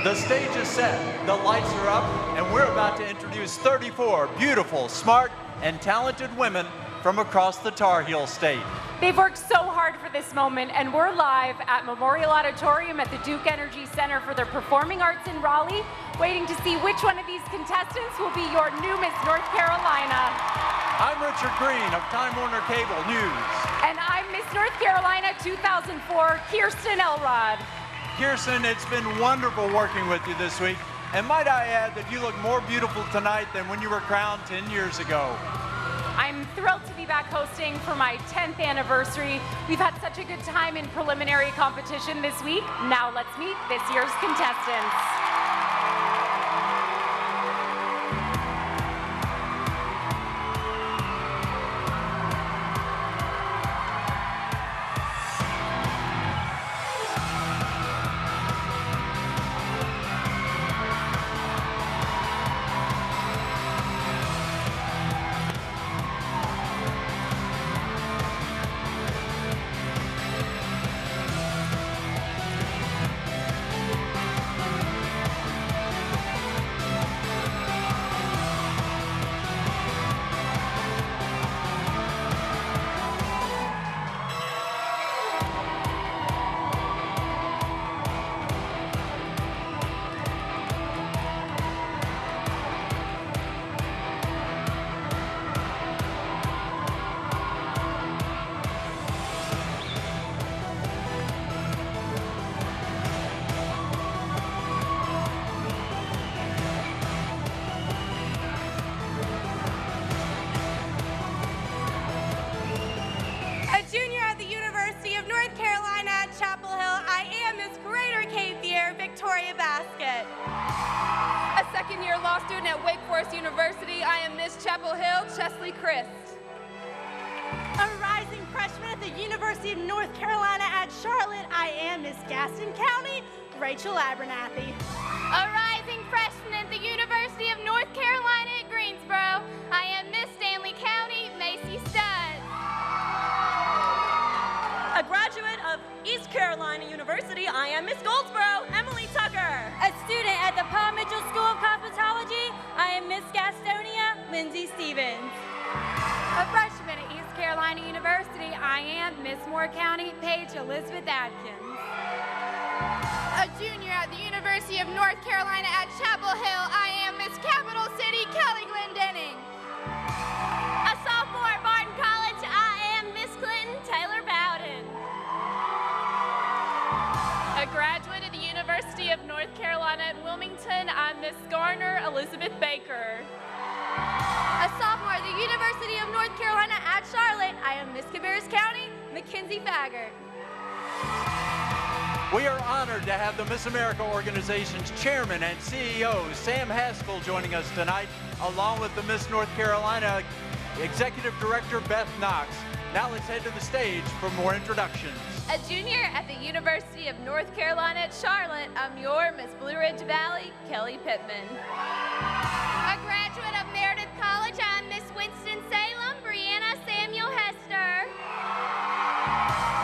The stage is set, the lights are up, and we're about to introduce 34 beautiful, smart, and talented women from across the Tar Heel State. They've worked so hard for this moment, and we're live at Memorial Auditorium at the Duke Energy Center for their Performing Arts in Raleigh, waiting to see which one of these contestants will be your new Miss North Carolina. I'm Richard Green of Time Warner Cable News. And I'm Miss North Carolina 2004, Kirsten Elrod. Kirsten, it's been wonderful working with you this week. And might I add that you look more beautiful tonight than when you were crowned 10 years ago. I'm thrilled to be back hosting for my 10th anniversary. We've had such a good time in preliminary competition this week. Now let's meet this year's contestants. University, I am Miss Chapel Hill, Chesley Christ. A rising freshman at the University of North Carolina at Charlotte, I am Miss Gaston County, Rachel Abernathy. A rising freshman at the University of North Carolina at Greensboro, I am Miss Stanley County, Macy Studd. A graduate of East Carolina University, I am Miss Goldsboro, Emily Tucker. A student at the Paul Mitchell School of Cosmetology, I am Miss Gastonia, Lindsay Stevens. A freshman at East Carolina University, I am Miss Moore County, Paige Elizabeth Adkins. A junior at the University of North Carolina at Chapel Hill, I am Miss Capital City, Kelly Glendenning. A sophomore at Barton College, I am Miss Clinton Taylor Bowden. A graduate at the University of North Carolina at Wilmington, I'm Miss Garner Elizabeth Baker. A sophomore at the University of North Carolina at Charlotte, I am Miss Cabarrus County, Mackenzie Faggart. We are honored to have the Miss America organization's chairman and CEO, Sam Haskell, joining us tonight, along with the Miss North Carolina Executive Director, Beth Knox. Now let's head to the stage for more introductions. A junior at the University of North Carolina at Charlotte, I'm your Miss Blue Ridge Valley, Kelly Pittman. A graduate of Meredith College, I'm Miss Winston-Salem, Brianna Samuel Hester.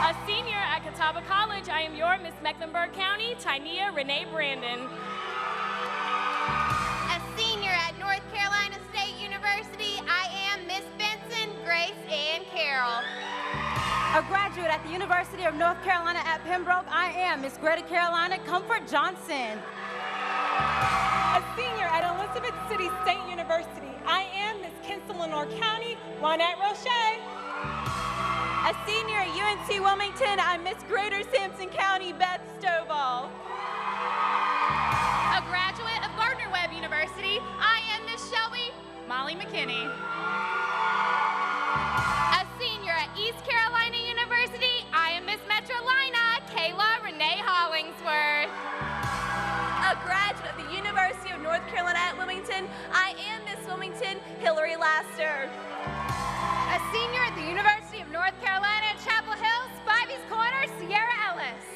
A senior at Catawba College, I am your Miss Mecklenburg County, Tynia Renee Brandon. A senior at North Carolina State University, I am Miss Benson, Grace Ann Carroll. A graduate at the University of North Carolina at Pembroke, I am Miss Greta Carolina Comfort Johnson. A senior at Elizabeth City State University, I am Miss Kinston Lenore County, Juanette Roche. A senior at UNC Wilmington, I'm Miss Greater Sampson County Beth Stovall. A graduate of Gardner-Webb University, I am Miss Shelby Molly McKinney. A senior at East Carolina University, I am Miss Metrolina, Kayla Renee Hollingsworth. A graduate of the University of North Carolina at Wilmington, I am Miss Wilmington, Hillary Laster. A senior at the University of North Carolina at Chapel Hill, Spivey's Corner, Sierra Ellis.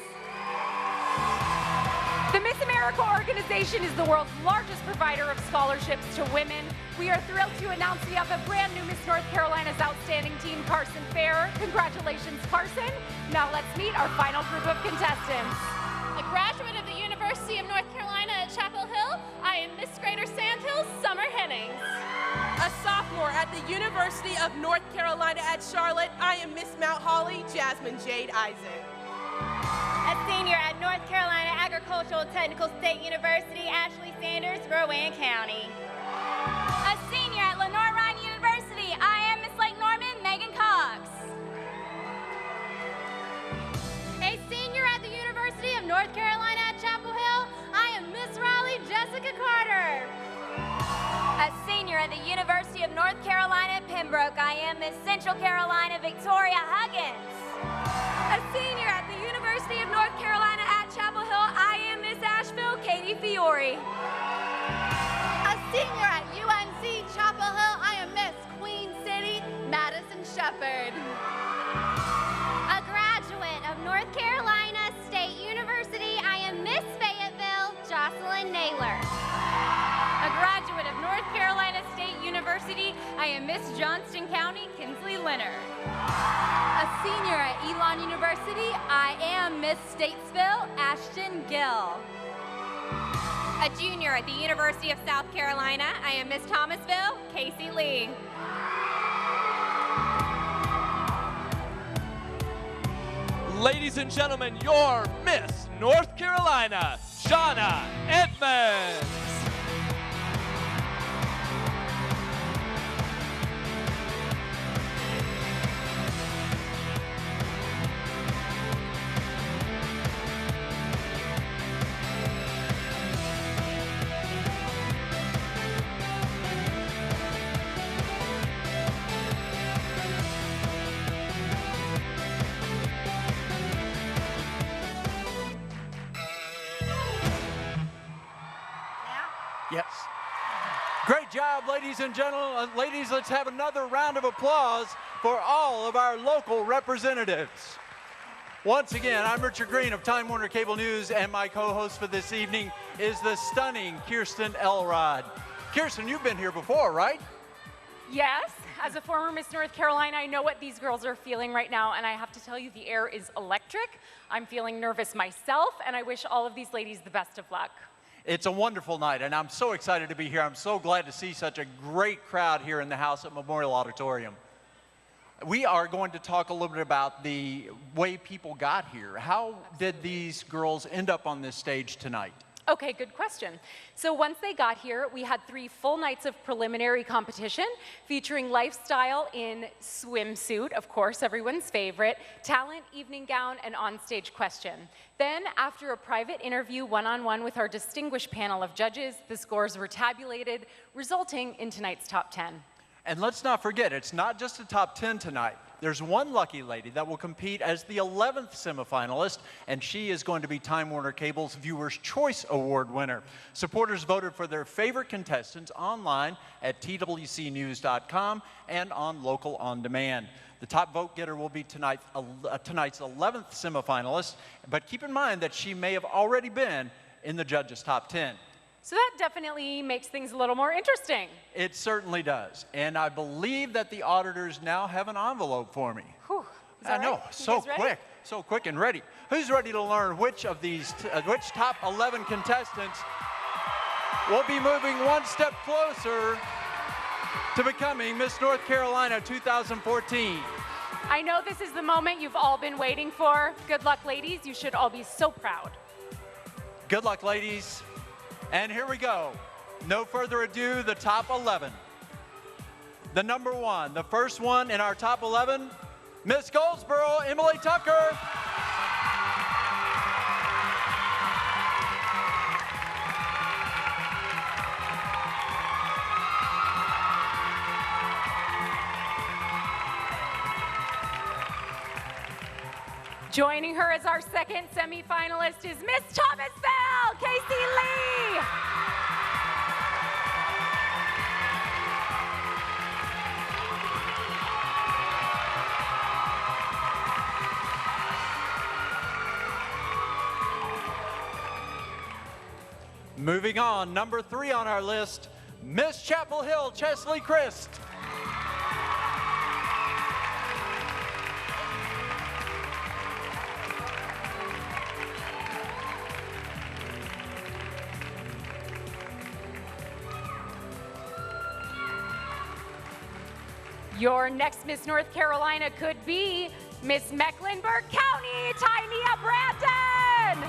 The Miss America organization is the world's largest provider of scholarships to women. We are thrilled to announce we have a brand new Miss North Carolina's outstanding team, Carson Fair. Congratulations, Carson. Now let's meet our final group of contestants. A graduate of the University of North Carolina at Chapel Hill, I am Miss Greater Sandhills, Summer Hennings. A sophomore at the University of North Carolina at Charlotte, I am Miss Mount Holly, Jasmine Jade Isaac. A senior at North Carolina Agricultural Technical State University, Ashley Sanders, Rowan County. A senior at Lenore Ryan University, I am Miss Lake Norman, Megan Cox. A senior at the University of North Carolina at Chapel Hill, I am Miss Raleigh, Jessica Carter. A senior at the University of North Carolina at Pembroke, I am Miss Central Carolina, Victoria Huggins. A senior at the University of North Carolina at Chapel Hill, I am Miss Asheville, Katie Fiore. A senior at UNC Chapel Hill, I am Miss Queen City, Madison Shepherd. A graduate of North Carolina State University, I am Miss Fayetteville, Jocelyn Naylor. A graduate of North Carolina State University, I am Miss Johnston County, Kinsley Leonard. A senior at Elon University, I am Miss Statesville, Ashton Gill. A junior at the University of South Carolina, I am Miss Thomasville, Casey Lee. Ladies and gentlemen, your Miss North Carolina, Shauna Edmonds. Yes. Great job, ladies and gentlemen. Ladies, let's have another round of applause for all of our local representatives. Once again, I'm Richard Green of Time Warner Cable News, and my co-host for this evening is the stunning Kirsten Elrod. Kirsten, you've been here before, right? Yes, as a former Miss North Carolina, I know what these girls are feeling right now, and I have to tell you, the air is electric. I'm feeling nervous myself, and I wish all of these ladies the best of luck. It's a wonderful night, and I'm so excited to be here. I'm so glad to see such a great crowd here in the house at Memorial Auditorium. We are going to talk a little bit about the way people got here. How did these girls end up on this stage tonight? Okay, good question. So once they got here, we had 3 full nights of preliminary competition featuring lifestyle in swimsuit, of course, everyone's favorite, talent, evening gown, and onstage question. Then, after a private interview one-on-one with our distinguished panel of judges, the scores were tabulated, resulting in tonight's top 10. And let's not forget, it's not just a top 10 tonight. There's one lucky lady that will compete as the 11th semifinalist, and she is going to be Time Warner Cable's Viewer's Choice Award winner. Supporters voted for their favorite contestants online at twcnews.com and on Local On Demand. The top vote getter will be tonight's 11th semifinalist, but keep in mind that she may have already been in the judges' top 10. So that definitely makes things a little more interesting. It certainly does. And I believe that the auditors now have an envelope for me. Whew. Is that I know, right? so quick and ready. Who's ready to learn which of these, which top 11 contestants will be moving one step closer to becoming Miss North Carolina 2014? I know this is the moment you've all been waiting for. Good luck, ladies. You should all be so proud. Good luck, ladies. And here we go. No further ado, the top 11. The number 1, the first one in our top 11, Miss Goldsboro, Emily Tucker. Joining her as our second semifinalist is Miss Thomasville, Casey Lee. Moving on, number 3 on our list, Miss Chapel Hill, Chesley Christ. Your next Miss North Carolina could be Miss Mecklenburg County, Tanya Brandon.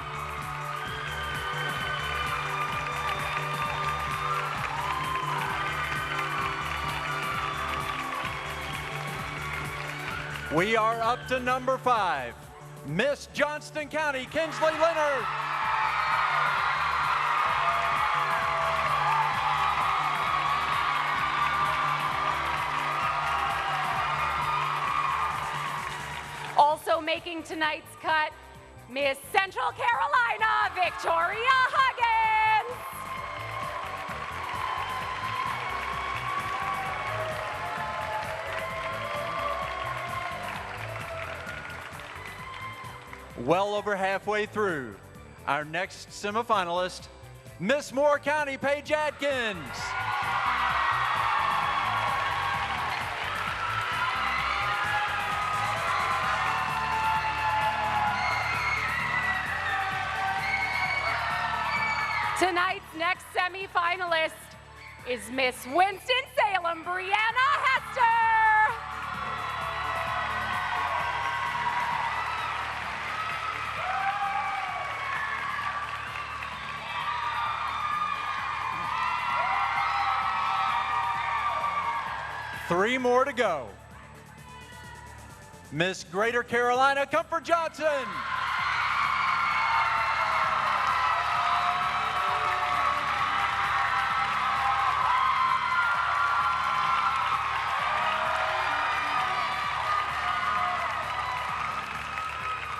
We are up to number 5, Miss Johnston County, Kinsley Leonard. Also making tonight's cut, Miss Central Carolina, Victoria Huggins. Well over halfway through. Our next semifinalist, Miss Moore County, Paige Atkins. Tonight's next semifinalist is Miss Winston-Salem, Brianna Hester. Three more to go. Miss Greater Carolina, Comfort Johnson.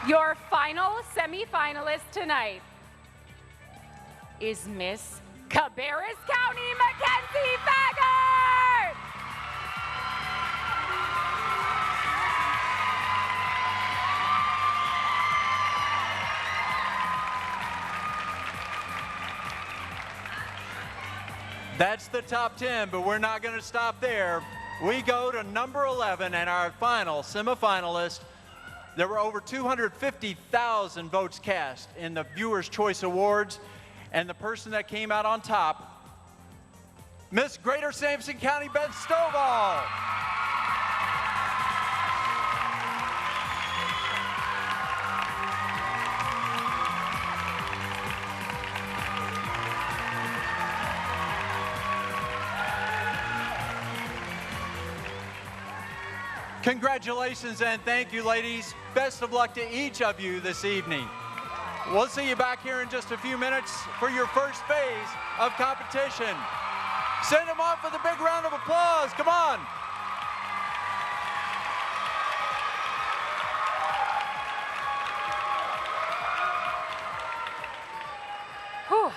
Your final semifinalist tonight is Miss Cabarrus County, Mackenzie Faggart. That's the top 10, but we're not going to stop there. We go to number 11 and our final semifinalist. There were over 250,000 votes cast in the Viewers' Choice Awards, and the person that came out on top, Miss Greater Sampson County, Beth Stovall. Congratulations and thank you, ladies. Best of luck to each of you this evening. We'll see you back here in just a few minutes for your first phase of competition. Send them off with a big round of applause. Come on. Whew.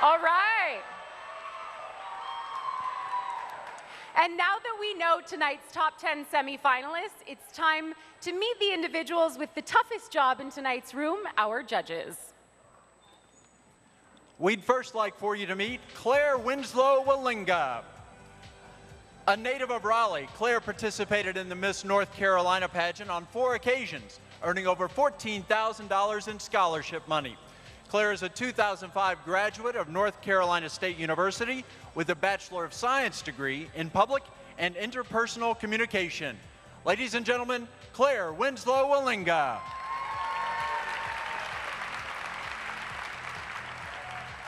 All right. And now that we know tonight's top 10 semifinalists, it's time to meet the individuals with the toughest job in tonight's room, our judges. We'd first like for you to meet Claire Winslow Wallinga. A native of Raleigh, Claire participated in the Miss North Carolina pageant on 4 occasions, earning over $14,000 in scholarship money. Claire is a 2005 graduate of North Carolina State University with a Bachelor of Science degree in Public and Interpersonal Communication. Ladies and gentlemen, Claire Winslow Wallinga.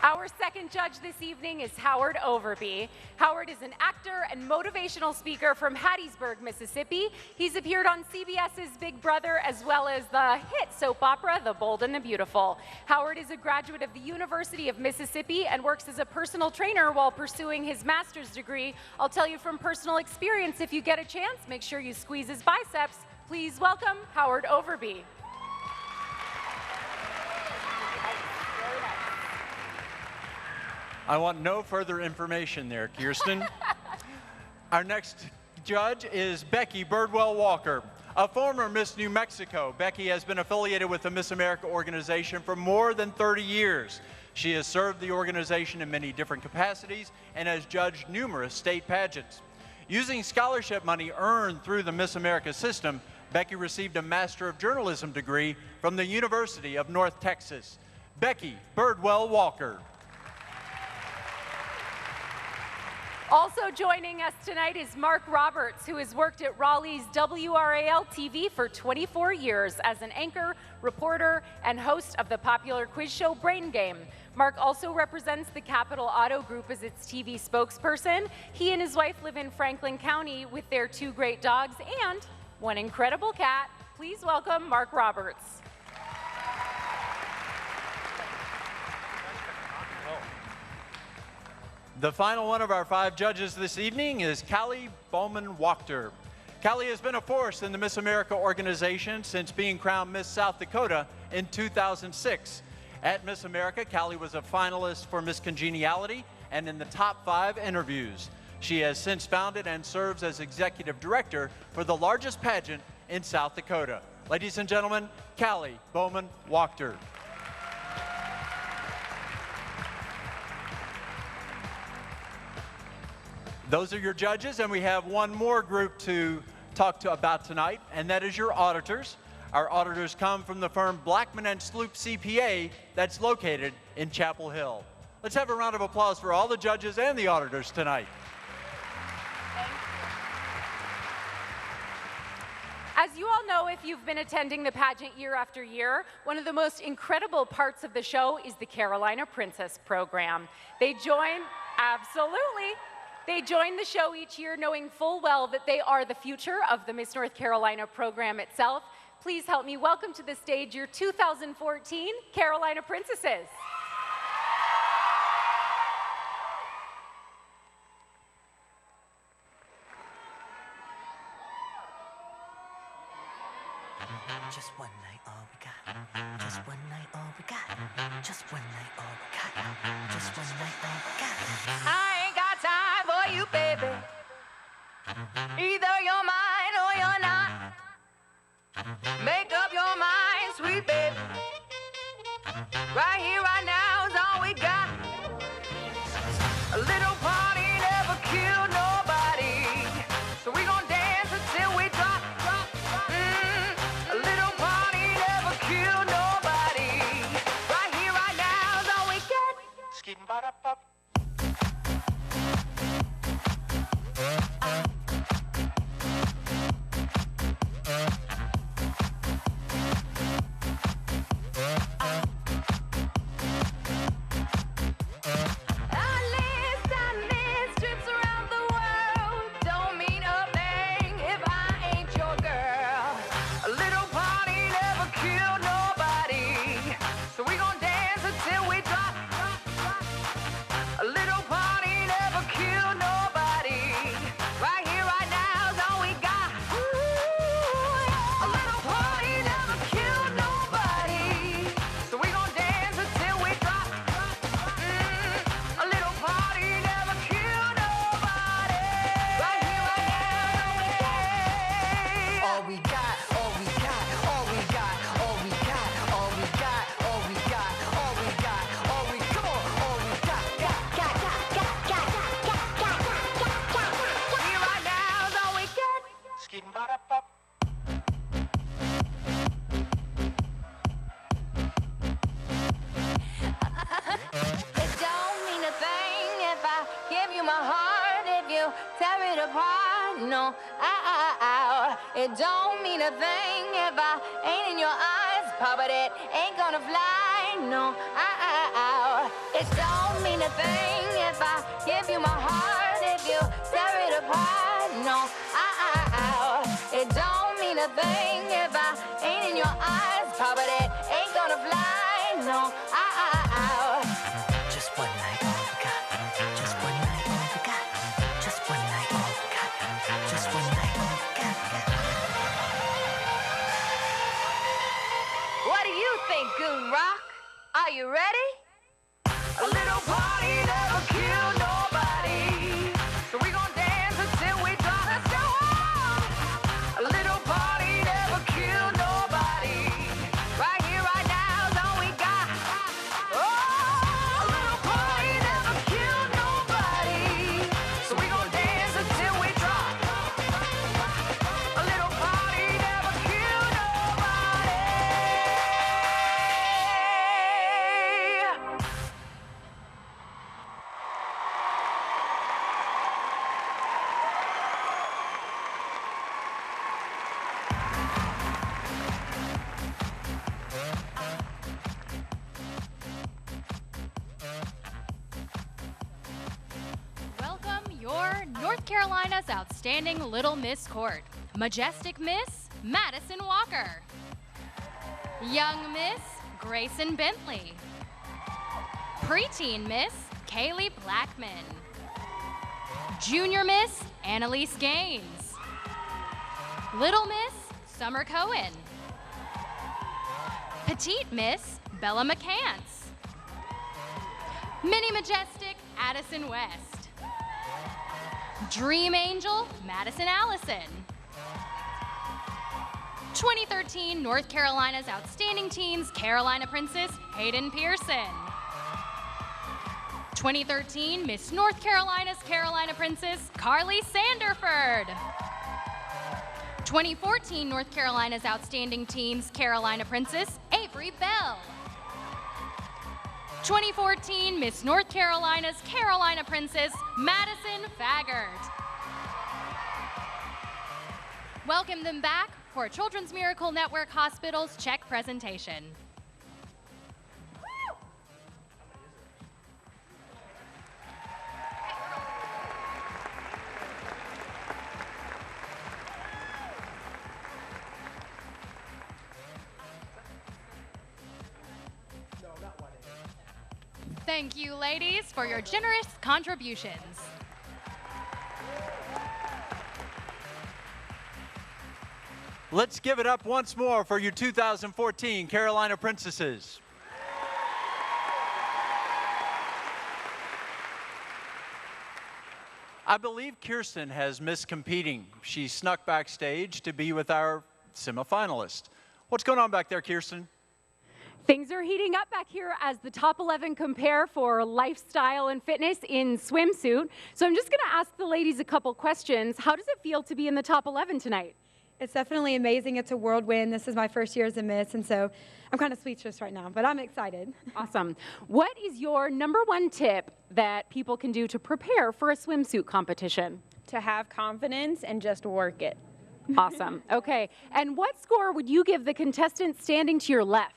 Our second judge this evening is Howard Overby. Howard is an actor and motivational speaker from Hattiesburg, Mississippi. He's appeared on CBS's Big Brother as well as the hit soap opera, The Bold and the Beautiful. Howard is a graduate of the University of Mississippi and works as a personal trainer while pursuing his master's degree. I'll tell you from personal experience, if you get a chance, make sure you squeeze his biceps. Please welcome Howard Overby. I want no further information there, Kirsten. Our next judge is Becky Birdwell Walker, a former Miss New Mexico. Becky has been affiliated with the Miss America organization for more than 30 years. She has served the organization in many different capacities and has judged numerous state pageants. Using scholarship money earned through the Miss America system, Becky received a Master of Journalism degree from the University of North Texas. Becky Birdwell Walker. Also joining us tonight is Mark Roberts, who has worked at Raleigh's WRAL TV for 24 years as an anchor, reporter, and host of the popular quiz show Brain Game. Mark also represents the Capital Auto Group as its TV spokesperson. He and his wife live in Franklin County with their 2 great dogs and one incredible cat. Please welcome Mark Roberts. The final one of our 5 judges this evening is Callie Bowman-Wachter. Callie has been a force in the Miss America organization since being crowned Miss South Dakota in 2006. At Miss America, Callie was a finalist for Miss Congeniality and in the top 5 interviews. She has since founded and serves as executive director for the largest pageant in South Dakota. Ladies and gentlemen, Callie Bowman-Wachter. Those are your judges, and we have one more group to talk about tonight, and that is your auditors. Our auditors come from the firm Blackman and Sloop CPA that's located in Chapel Hill. Let's have a round of applause for all the judges and the auditors tonight. As you all know, if you've been attending the pageant year after year, one of the most incredible parts of the show is the Carolina Princess program. They join the show each year knowing full well that they are the future of the Miss North Carolina program itself. Please help me welcome to the stage your 2014 Carolina Princesses. Just one night, all we got. Just one night, all we got. Just one night, all we got. Just one night, all we got. I ain't got time for you, baby. Either you're mine or you're not. Make up your mind, sweet baby. Right here, right now is all we got. A little party never killed nobody, so we gon' dance until we drop. A little party never killed nobody. Right here, right now is all we got. Skidding ba-da-ba. No, it don't mean a thing if I ain't in your eyes, but it ain't gonna fly. No, it don't mean a thing if I give you my heart, if you tear it apart. No, it don't mean a thing if I ain't in your eyes, but it ain't gonna fly. No, just one night, all we got. Just one night, all we got. Just one night, all we got. Just one night, all we got. What do you think, Goon Rock? Are you ready? A little party never killed nobody, so we gon' dance until we drop. Let's go on! A little party never killed nobody. Right here, right now is all we got. Oh, a little party never killed nobody, so we gon' dance until we drop. A little party never killed nobody. Carolina's outstanding Little Miss Court, Majestic Miss, Madison Walker. Young Miss, Grayson Bentley. Preteen Miss, Kaylee Blackman. Junior Miss, Annalise Gaines. Little Miss, Summer Cohen. Petite Miss, Bella McCants. Mini Majestic, Addison West. Dream Angel, Madison Allison. 2013 North Carolina's Outstanding Teens Carolina Princess, Hayden Pearson. 2013 Miss North Carolina's Carolina Princess, Carly Sanderford. 2014 North Carolina's Outstanding Teens Carolina Princess, Avery Bell. 2014 Miss North Carolina's Carolina Princess, Madison Faggart. Welcome them back for Children's Miracle Network Hospital's check presentation. Thank you, ladies, for your generous contributions. Let's give it up once more for your 2014 Carolina Princesses. I believe Kirsten has missed competing. She snuck backstage to be with our semifinalists. What's going on back there, Kirsten? Things are heating up back here as the top 11 compare for lifestyle and fitness in swimsuit. So I'm just going to ask the ladies a couple questions. How does it feel to be in the top 11 tonight? It's definitely amazing. It's a world win. This is my first year as a Miss, and so I'm kind of speechless right now, but I'm excited. Awesome. What is your #1 tip that people can do to prepare for a swimsuit competition? To have confidence and just work it. Awesome. Okay. And what score would you give the contestant standing to your left?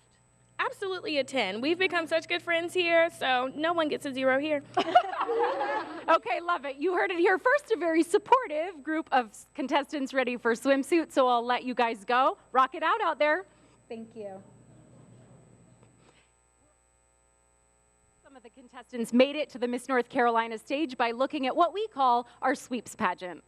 Absolutely a 10. We've become such good friends here, so no one gets a 0 here. Okay, love it. You heard it here first, a very supportive group of contestants ready for swimsuit, so I'll let you guys go. Rock it out there. Thank you. Some of the contestants made it to the Miss North Carolina stage by looking at what we call our sweeps pageant.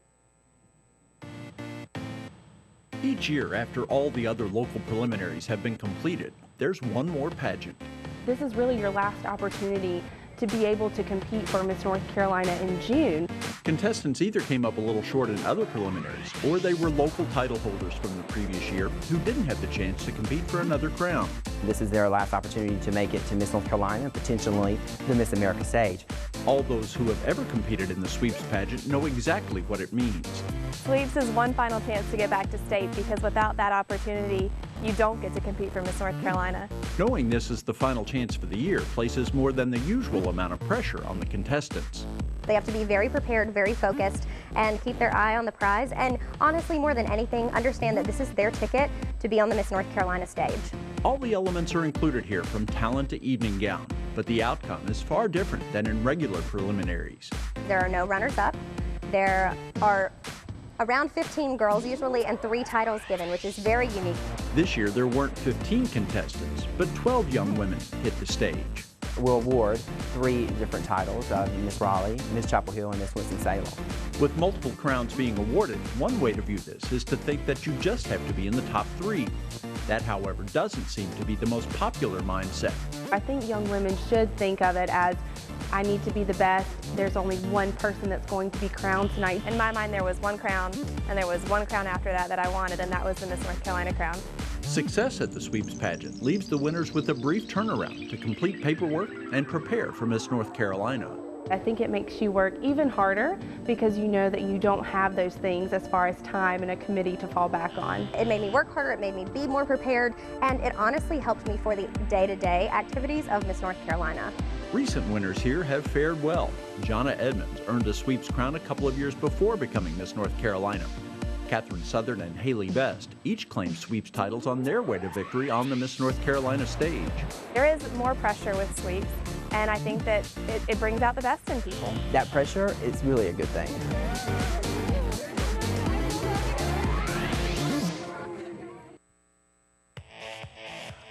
Each year, after all the other local preliminaries have been completed, there's one more pageant. This is really your last opportunity to be able to compete for Miss North Carolina in June. Contestants either came up a little short in other preliminaries, or they were local title holders from the previous year who didn't have the chance to compete for another crown. This is their last opportunity to make it to Miss North Carolina, potentially the Miss America stage. All those who have ever competed in the sweeps pageant know exactly what it means. Sweeps is one final chance to get back to state because without that opportunity, you don't get to compete for Miss North Carolina. Knowing this is the final chance for the year places more than the usual amount of pressure on the contestants. They have to be very prepared, very focused, and keep their eye on the prize. And honestly, more than anything, understand that this is their ticket to be on the Miss North Carolina stage. All the elements are included here, from talent to evening gown, but the outcome is far different than in regular preliminaries. There are no runners-up. There are around 15 girls usually and 3 titles given, which is very unique. This year there weren't 15 contestants, but 12 young women hit the stage. We'll award 3 different titles of Miss Raleigh, Miss Chapel Hill, and Miss Winston-Salem. With multiple crowns being awarded, one way to view this is to think that you just have to be in the top 3. That, however, doesn't seem to be the most popular mindset. I think young women should think of it as, I need to be the best. There's only one person that's going to be crowned tonight. In my mind, there was one crown, and there was one crown after that I wanted, and that was the Miss North Carolina crown. Success at the sweeps pageant leaves the winners with a brief turnaround to complete paperwork and prepare for Miss North Carolina. I think it makes you work even harder because you know that you don't have those things as far as time and a committee to fall back on. It made me work harder, it made me be more prepared, and it honestly helped me for the day-to-day activities of Miss North Carolina. Recent winners here have fared well. Jonna Edmonds earned a sweeps crown a couple of years before becoming Miss North Carolina. Catherine Southern and Haley Best each claimed sweeps titles on their way to victory on the Miss North Carolina stage. There is more pressure with sweeps, and I think that it brings out the best in people. That pressure is really a good thing.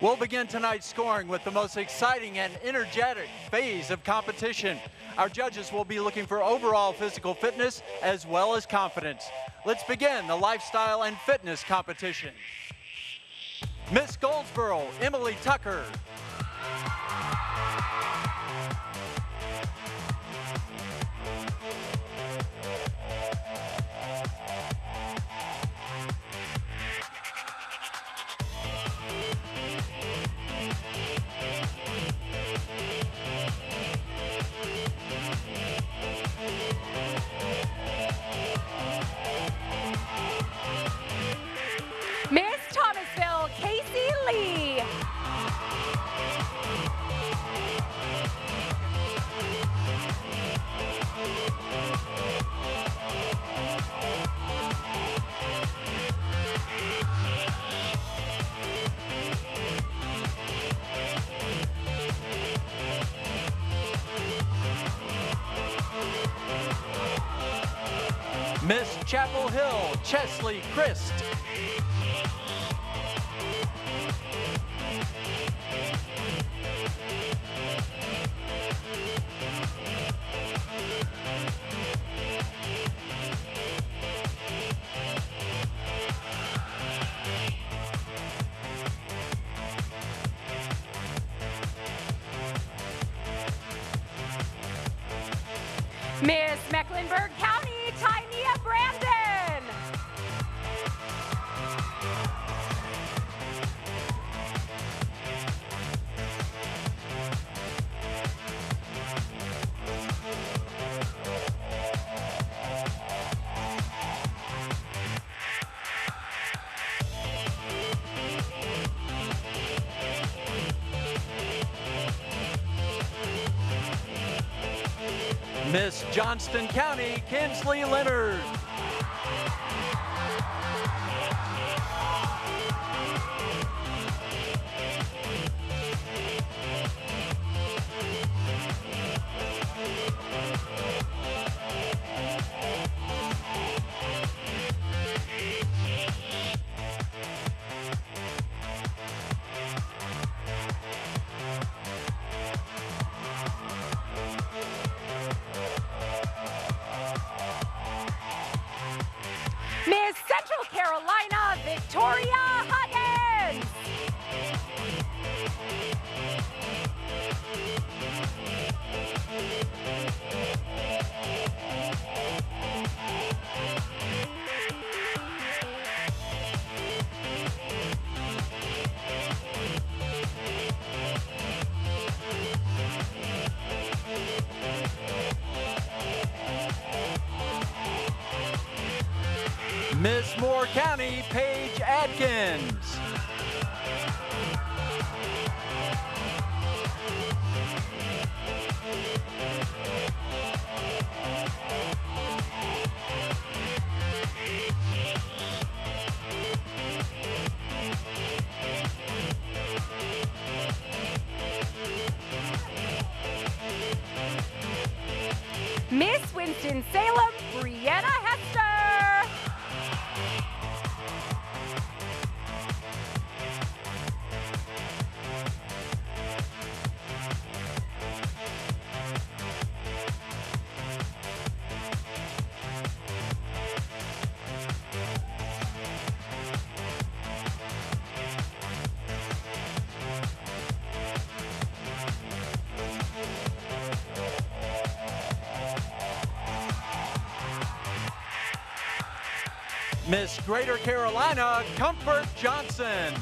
We'll begin tonight's scoring with the most exciting and energetic phase of competition. Our judges will be looking for overall physical fitness as well as confidence. Let's begin the lifestyle and fitness competition. Miss Goldsboro, Emily Tucker. Miss Thomasville, Casey Lee. Miss Chapel Hill, Chesley Christ. Miss Mecklenburg County, Tynea Brandon. Miss Johnston County, Kinsley Leonard. Miss Central Carolina, Victoria Huggins. Miss Moore County, Paige Adkins. Miss Winston-Salem, Brianna Hester. Miss Greater Carolina, Comfort Johnson.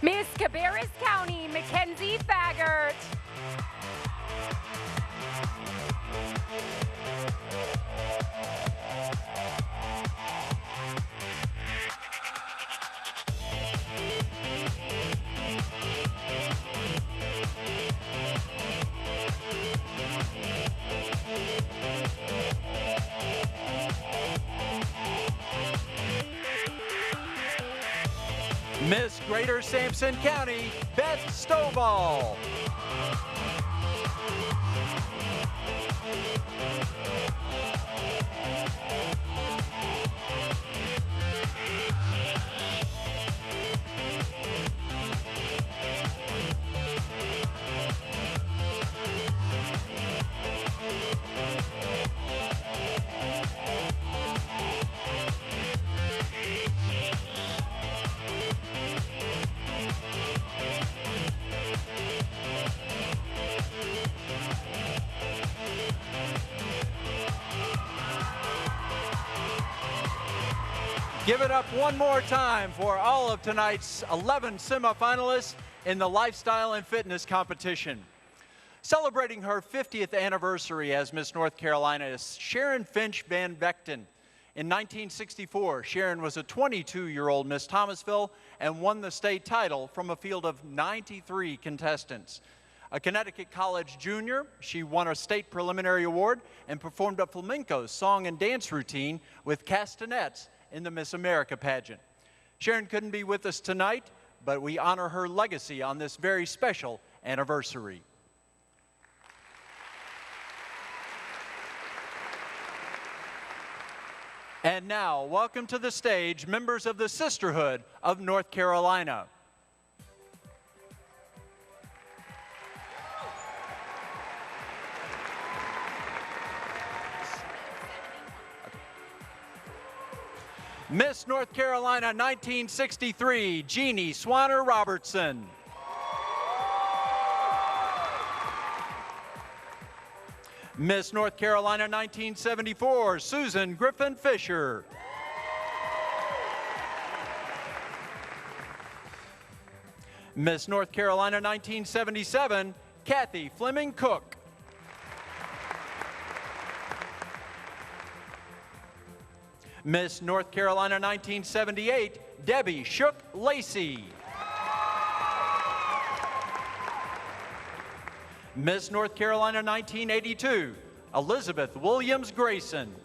Miss Cabarrus County, Mackenzie Faggart. Miss Greater Sampson County, Beth Stovall. Give it up one more time for all of tonight's 11 semifinalists in the lifestyle and fitness competition. Celebrating her 50th anniversary as Miss North Carolina is Sharon Finch Van Vechten. In 1964, Sharon was a 22-year-old Miss Thomasville and won the state title from a field of 93 contestants. A Connecticut College junior, she won a state preliminary award and performed a flamenco song and dance routine with castanets in the Miss America pageant. Sharon couldn't be with us tonight, but we honor her legacy on this very special anniversary. And now, welcome to the stage members of the Sisterhood of North Carolina. Miss North Carolina 1963, Jeannie Swanner Robertson. Miss North Carolina 1974, Susan Griffin Fisher. Miss North Carolina 1977, Kathy Fleming Cook. Miss North Carolina 1978, Debbie Shook Lacey. Miss North Carolina 1982, Elizabeth Williams Grayson.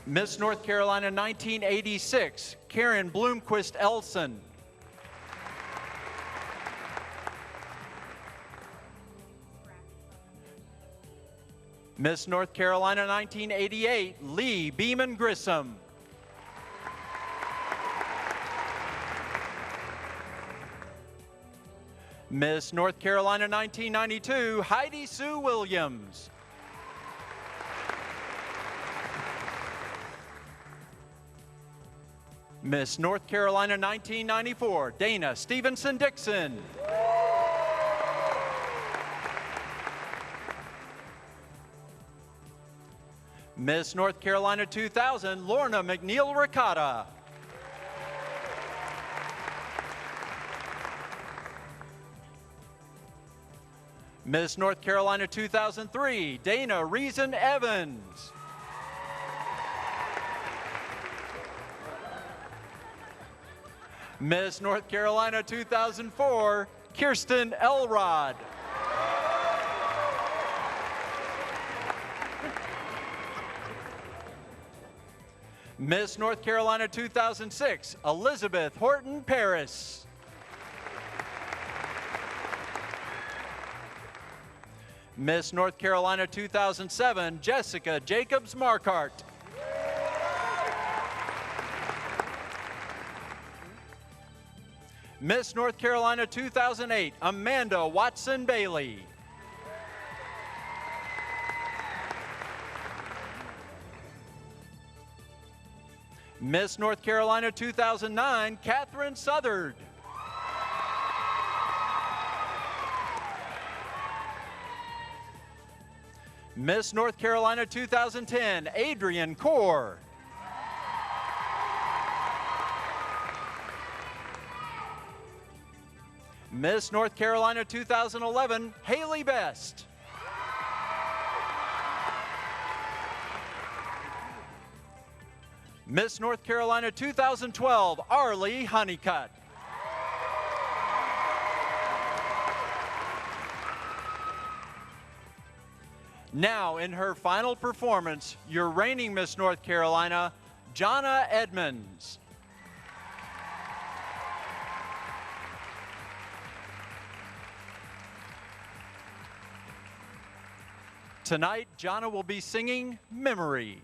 Miss North Carolina 1986, Karen Bloomquist Elson. Miss North Carolina 1988, Lee Beeman Grissom. Miss North Carolina 1992, Heidi Sue Williams. Miss North Carolina 1994, Dana Stevenson Dixon. Miss North Carolina 2000, Lorna McNeil Ricotta. Miss North Carolina 2003, Dana Reason Evans. Miss North Carolina 2004, Kirsten Elrod. Miss North Carolina 2006, Elizabeth Horton Paris. Miss North Carolina 2007, Jessica Jacobs Markart. Miss North Carolina 2008, Amanda Watson Bailey. Miss North Carolina 2009, Catherine Southard. Miss North Carolina 2010, Adrian Core. Miss North Carolina 2011, Haley Best. Miss North Carolina 2012, Arlie Honeycutt. Now, in her final performance, your reigning Miss North Carolina, Jonna Edmonds. Tonight, Jonna will be singing Memory.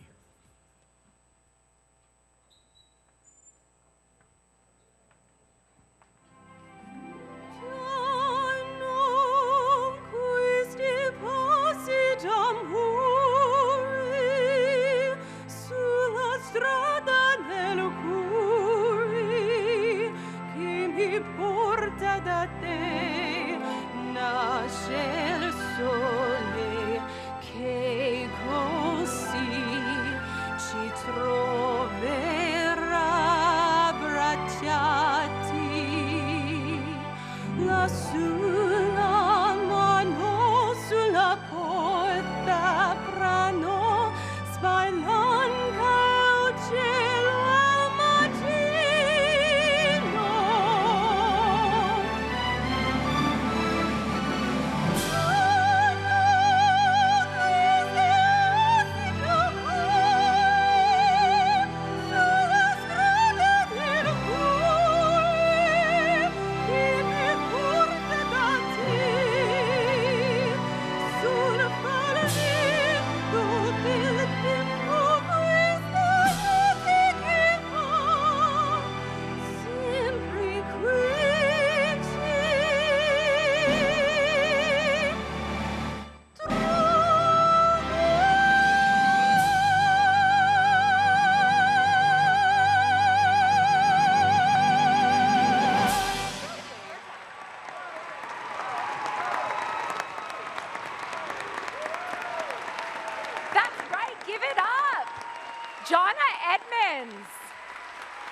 Jonna Edmonds,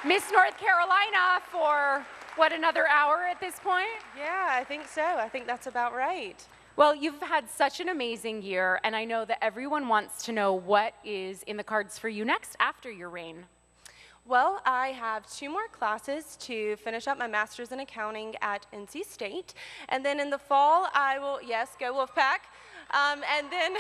Miss North Carolina for, what, another hour at this point? Yeah, I think so. I think that's about right. Well, you've had such an amazing year, and I know that everyone wants to know what is in the cards for you next after your reign. Well, I have 2 more classes to finish up my master's in accounting at NC State. And then in the fall, I will, yes, go Wolfpack. And then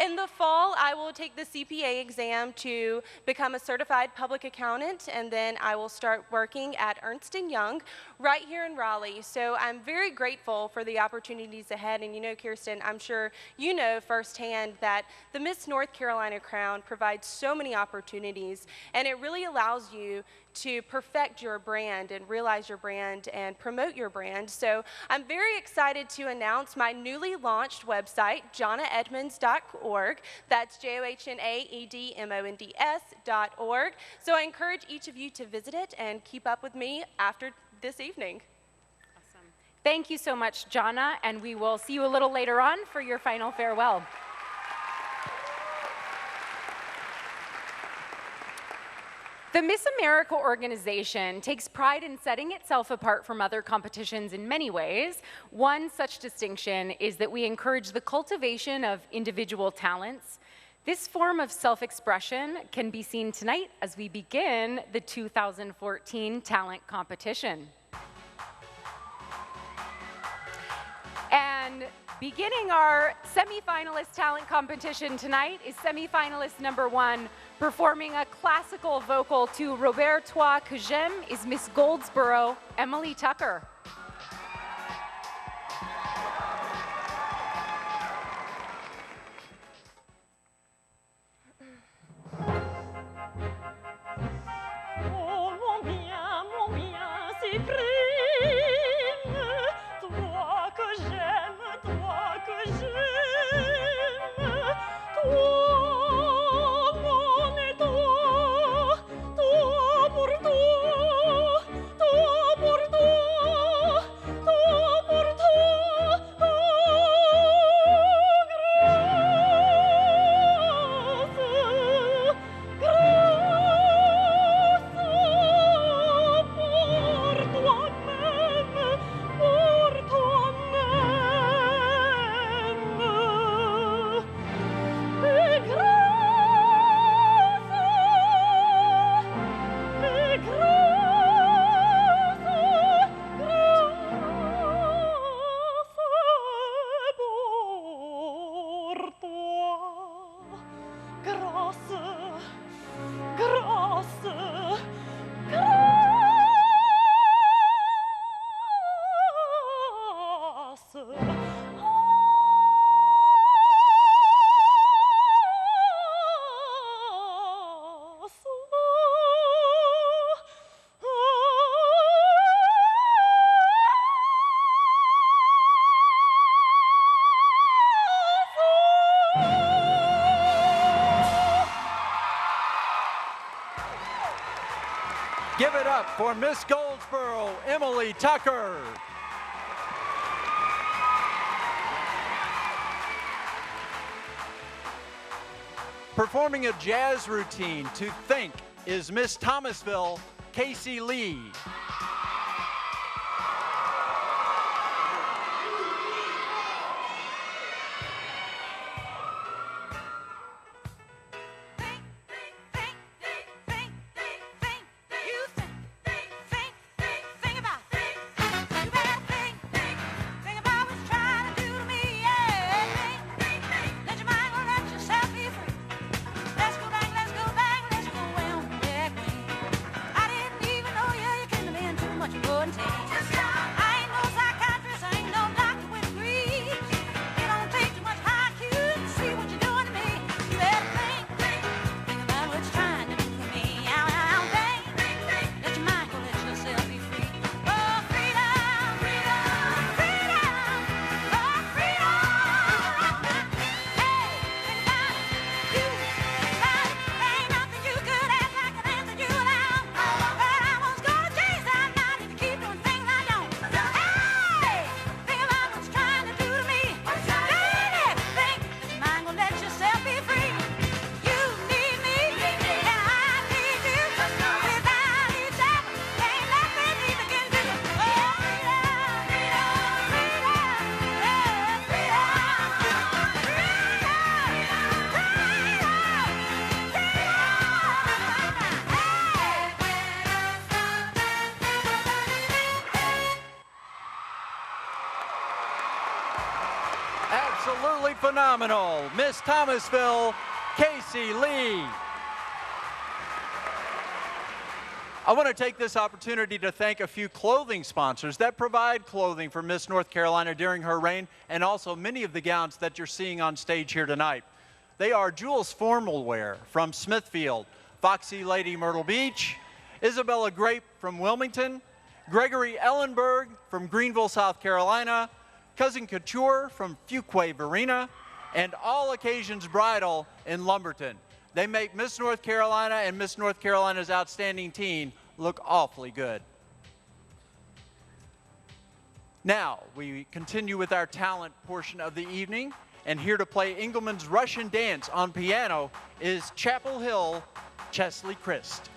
in the fall, I will take the CPA exam to become a certified public accountant, and then I will start working at Ernst & Young right here in Raleigh. So I'm very grateful for the opportunities ahead. And you know, Kirsten, I'm sure you know firsthand that the Miss North Carolina crown provides so many opportunities, and it really allows you to perfect your brand and realize your brand and promote your brand. So I'm very excited to announce my newly launched website, jonnaedmonds.org. That's JOHNAEDMONDS.org. So I encourage each of you to visit it and keep up with me after this evening. Awesome. Thank you so much, Jonna, and we will see you a little later on for your final farewell. The Miss America organization takes pride in setting itself apart from other competitions in many ways. One such distinction is that we encourage the cultivation of individual talents. This form of self-expression can be seen tonight as we begin the 2014 talent competition. And beginning our semifinalist talent competition tonight is semifinalist number 1, performing a classical vocal to Robert Toi que j'aime is Miss Goldsboro, Emily Tucker. Toi Give it up for Miss Goldsboro, Emily Tucker. Performing a jazz routine to Think is Miss Thomasville, Casey Lee. Absolutely phenomenal, Miss Thomasville, Casey Lee. I want to take this opportunity to thank a few clothing sponsors that provide clothing for Miss North Carolina during her reign, and also many of the gowns that you're seeing on stage here tonight. They are Jules Formal Wear from Smithfield, Foxy Lady Myrtle Beach, Isabella Grape from Wilmington, Gregory Ellenberg from Greenville, South Carolina, Cousin Couture from Fuquay, Varina, and All Occasions Bridal in Lumberton. They make Miss North Carolina and Miss North Carolina's Outstanding Teen look awfully good. Now, we continue with our talent portion of the evening, and here to play Engelman's Russian Dance on piano is Chapel Hill, Chesley Christ.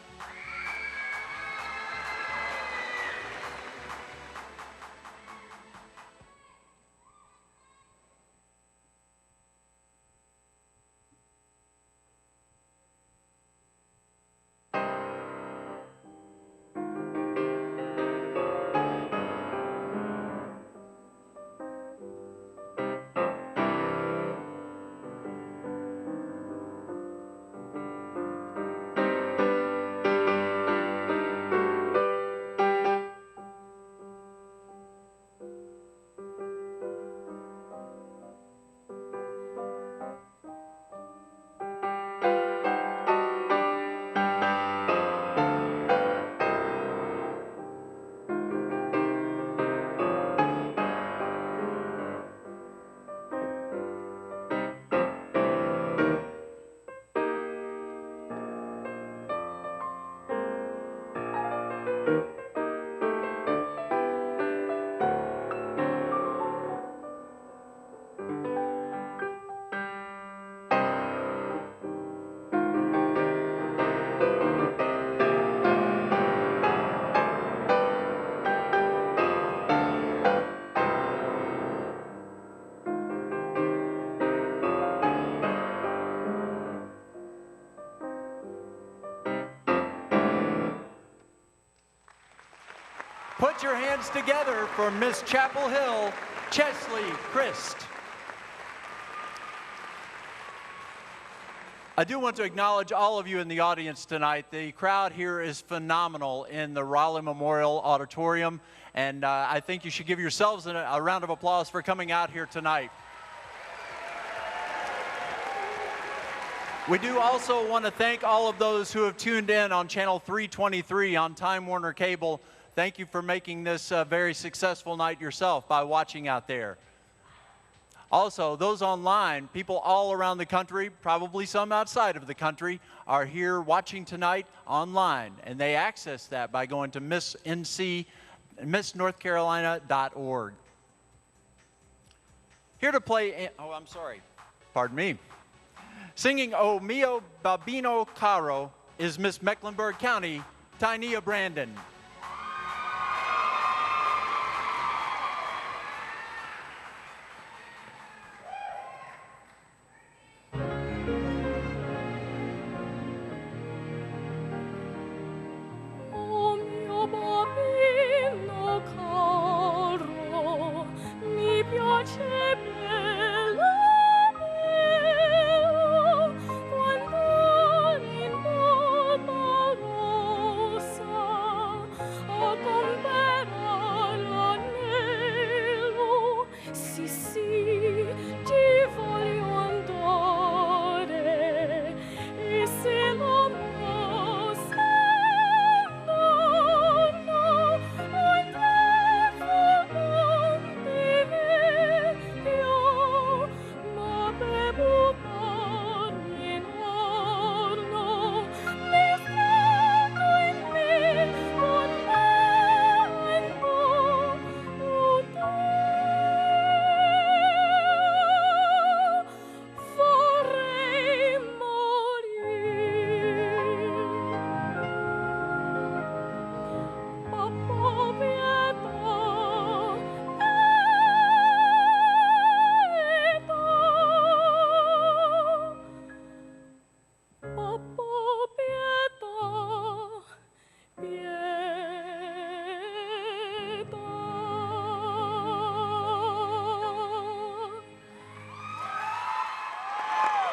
Put your hands together for Miss Chapel Hill, Chesley Christ. I do want to acknowledge all of you in the audience tonight. The crowd here is phenomenal in the Raleigh Memorial Auditorium, and I think you should give yourselves a round of applause for coming out here tonight. We do also want to thank all of those who have tuned in on channel 323 on Time Warner Cable. Thank you for making this a very successful night yourself by watching out there. Also, those online, people all around the country, probably some outside of the country, are here watching tonight online, and they access that by going to missnorthcarolina.org. Here to play, pardon me. Singing O Mio Babino Caro is Miss Mecklenburg County, Tynia Brandon.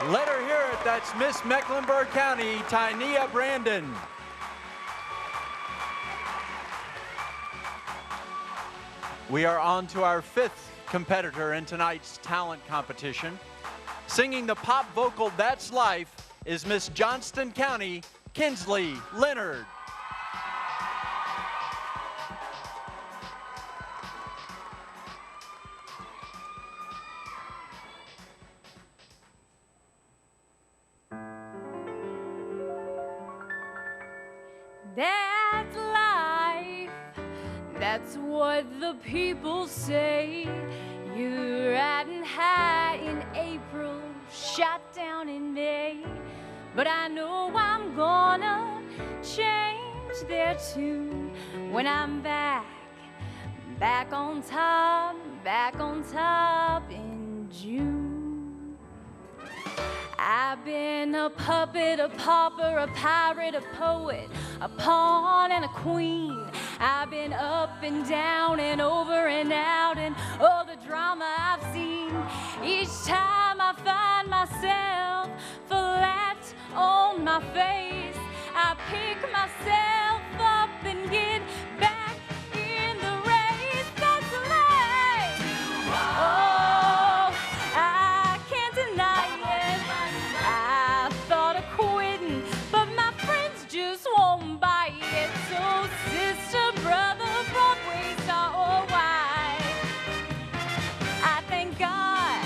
Let her hear it. That's Miss Mecklenburg County, Tynia Brandon. We are on to our fifth competitor in tonight's talent competition. Singing the pop vocal That's Life is Miss Johnston County, Kinsley Leonard. That's life, that's what the people say. You're riding high in April, shot down in May. But I know I'm gonna change their tune when I'm back on top in June. I've been a puppet, a pauper, a pirate, a poet, a pawn and a queen. I've been up and down and over and out and all the drama I've seen. Each time I find myself flat on my face, I pick myself up and get back in the race. That's life. Oh, I can't deny it. I thought of quitting, but my friends just won't buy it. So sister, brother, Broadway star or white, I thank God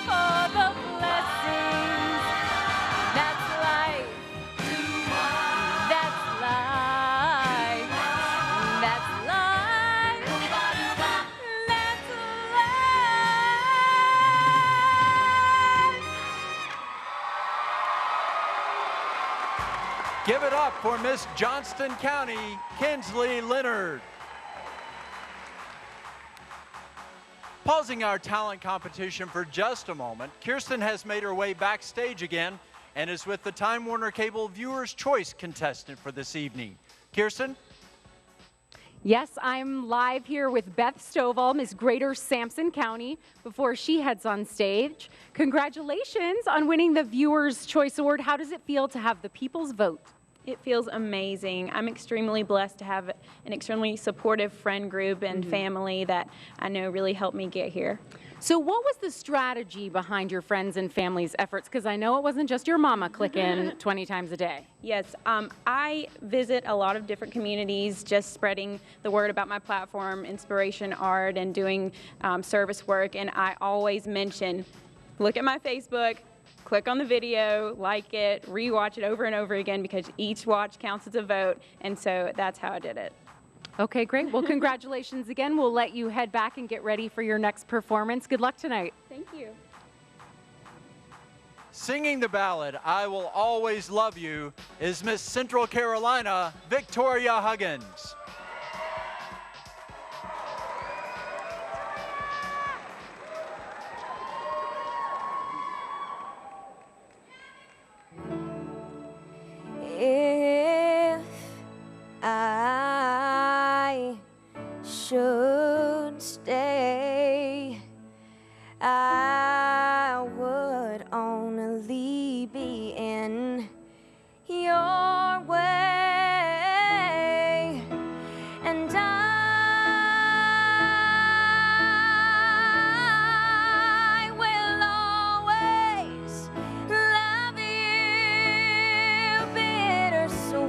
for the blessings. That's life. That's life. That's life. That's life. Give it up for Miss Johnston County, Kinsley Leonard. Pausing our talent competition for just a moment, Kirsten has made her way backstage again and is with the Time Warner Cable Viewers' Choice contestant for this evening. Kirsten? Yes, I'm live here with Beth Stovall, Miss Greater Sampson County, before she heads on stage. Congratulations on winning the Viewers' Choice Award. How does it feel to have the people's vote? It feels amazing. I'm extremely blessed to have an extremely supportive friend group and family that I know really helped me get here. So what was the strategy behind your friends and family's efforts? Because I know it wasn't just your mama clicking 20 times a day. Yes, I visit a lot of different communities, just spreading the word about my platform, Inspiration Art, and doing service work. And I always mention, look at my Facebook, click on the video, like it, rewatch it over and over again, because each watch counts as a vote. And so that's how I did it. Okay, great. Well, congratulations again. We'll let you head back and get ready for your next performance. Good luck tonight. Thank you. Singing the ballad, I Will Always Love You, is Miss Central Carolina, Victoria Huggins. If I should stay, I would only be in your way, and I will always love you. Bittersweet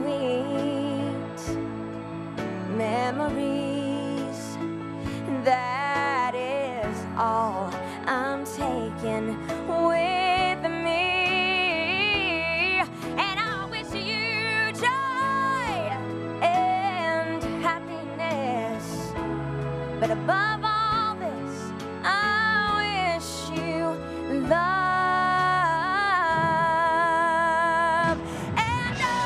memories, that is all I'm taking with me. And I wish you joy and happiness, but above all this, I wish you love. And I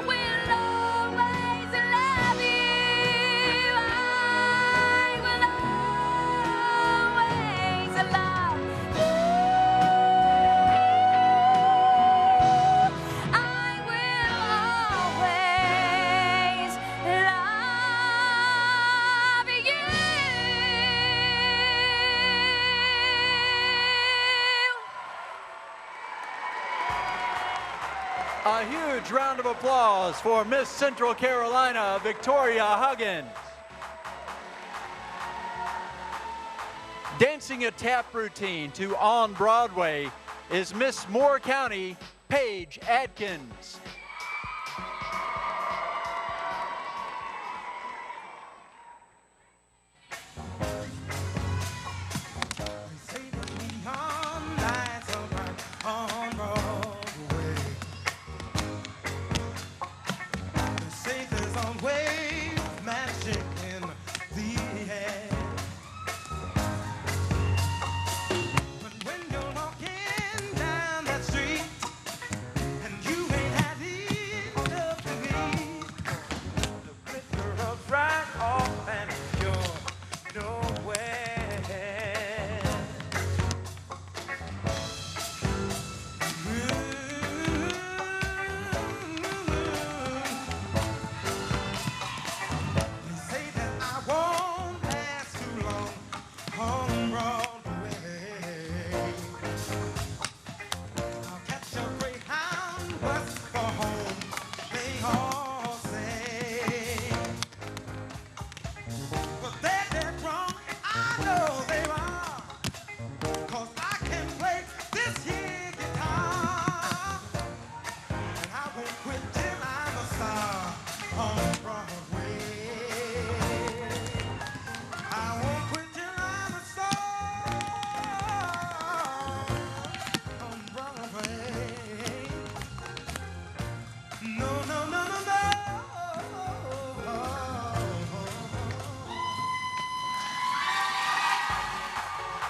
will always love you. I will always love you. I will always love you. A huge round of applause for Miss Central Carolina, Victoria Huggins. Dancing a tap routine to On Broadway is Miss Moore County, Paige Adkins.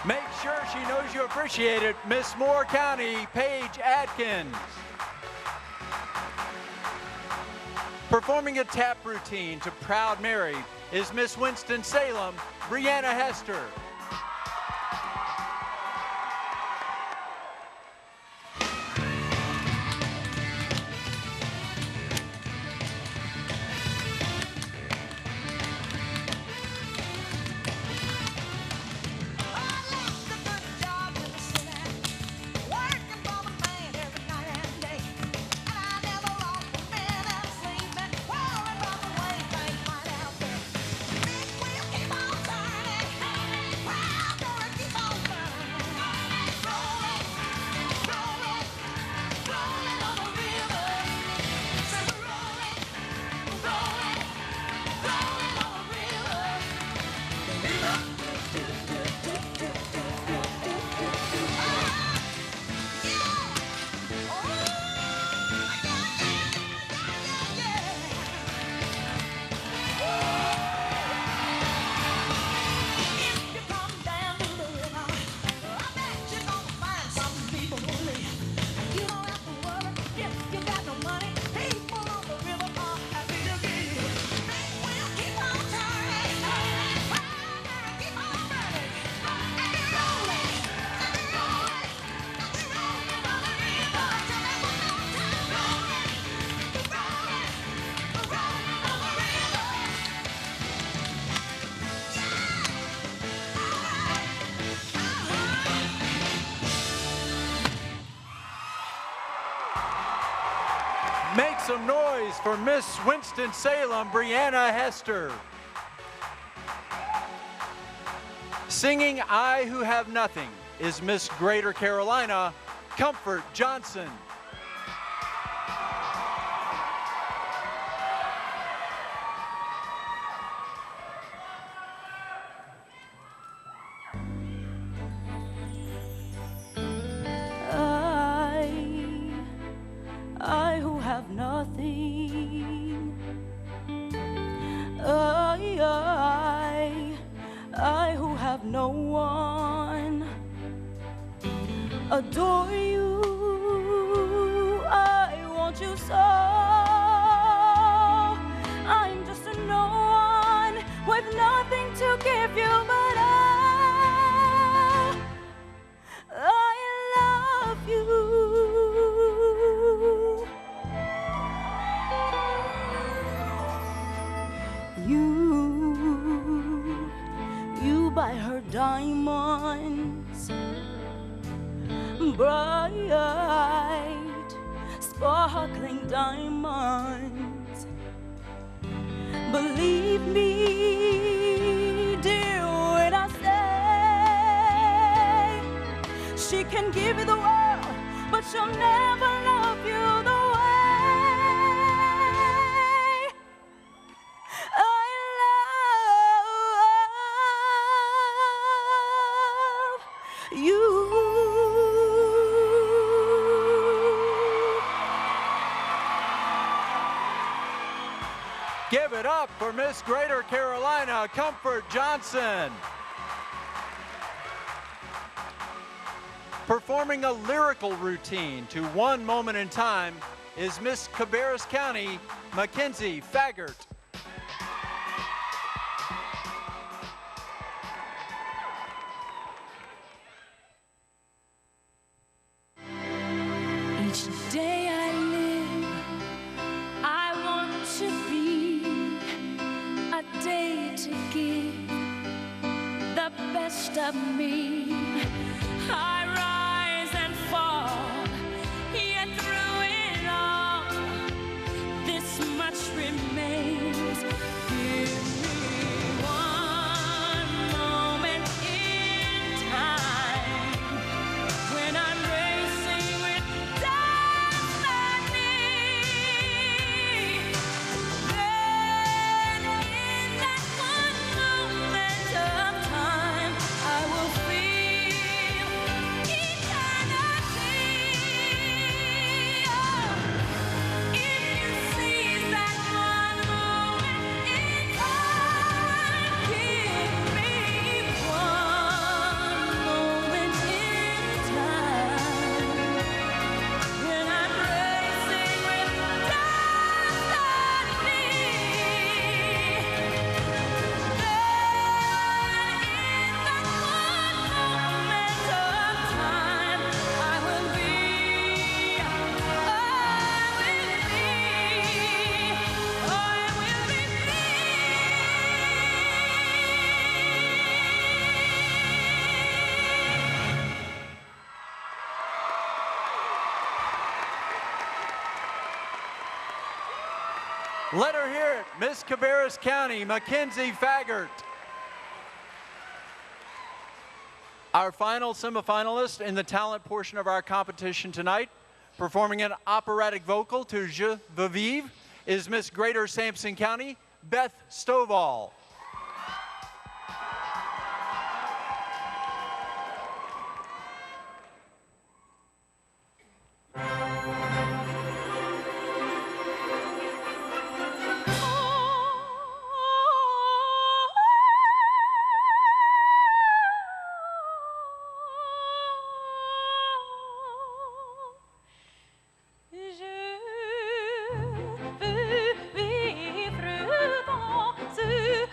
Make sure she knows you appreciate it, Miss Moore County, Paige Adkins. Performing a tap routine to Proud Mary is Miss Winston-Salem, Brianna Hester. Working for the Make some noise for Miss Winston-Salem, Brianna Hester. Singing I Who Have Nothing is Miss Greater Carolina, Comfort Johnson. I who have nothing, I who have no one, adore you, I want you so. I'm just a no one with nothing to give you, but I love you. You buy her diamonds, bright, sparkling diamonds. Believe me, dear, when I say she can give you the world, but she'll never love you the way you. Give it up for Miss Greater Carolina, Comfort Johnson. Performing a lyrical routine to One Moment in Time is Miss Cabarrus County, Mackenzie Faggart. Each day I live, I want to be a day to give the best of me. I rise and fall, yet through it all, this much remains. Give me one moment in time when I'm racing with destiny. Then in that one moment of time, I will feel eternity. Oh, if you seize that one moment in time, give me one moment in time when I'm racing with destiny. Let her hear it, Miss Cabarrus County, Mackenzie Faggart. Our final semifinalist in the talent portion of our competition tonight, performing an operatic vocal to Je veux vivre, is Miss Greater Sampson County, Beth Stovall. Je veux vivre dans ce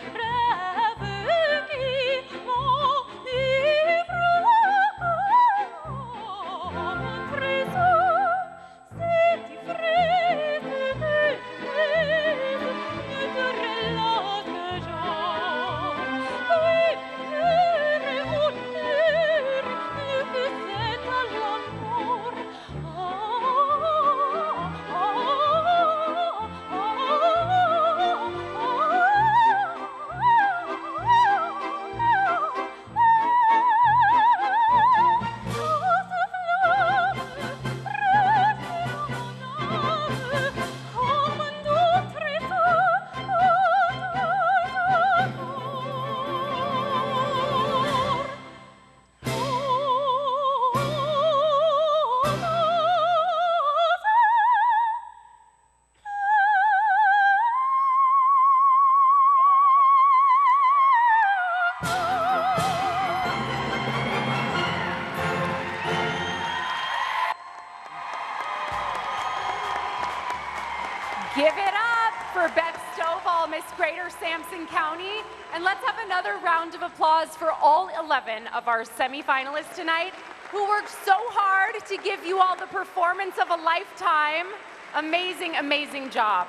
Give it up for Beth Stovall, Miss Greater Sampson County. And let's have another round of applause for all 11 of our semifinalists tonight who worked so hard to give you all the performance of a lifetime. Amazing, amazing job.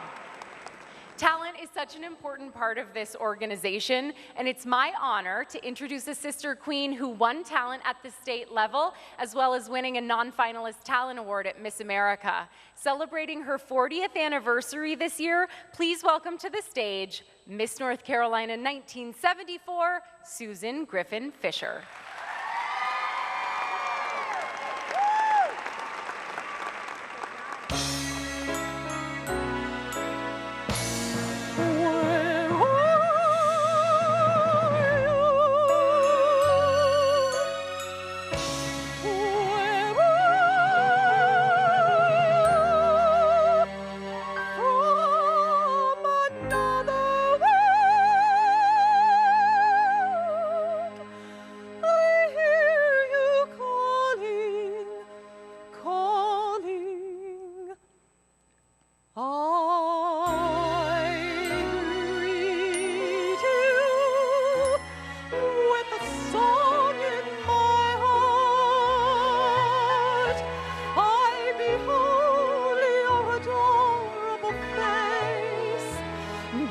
Talent is such an important part of this organization, and it's my honor to introduce a sister queen who won talent at the state level, as well as winning a non-finalist talent award at Miss America. Celebrating her 40th anniversary this year, please welcome to the stage Miss North Carolina 1974, Susan Griffin Fisher.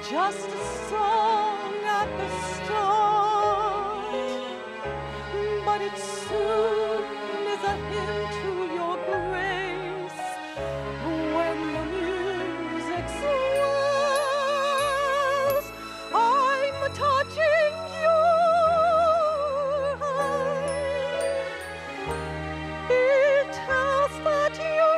Just a song at the start, but it soon is a hymn to your grace. When the music swells, I'm touching your hand. It tells that you're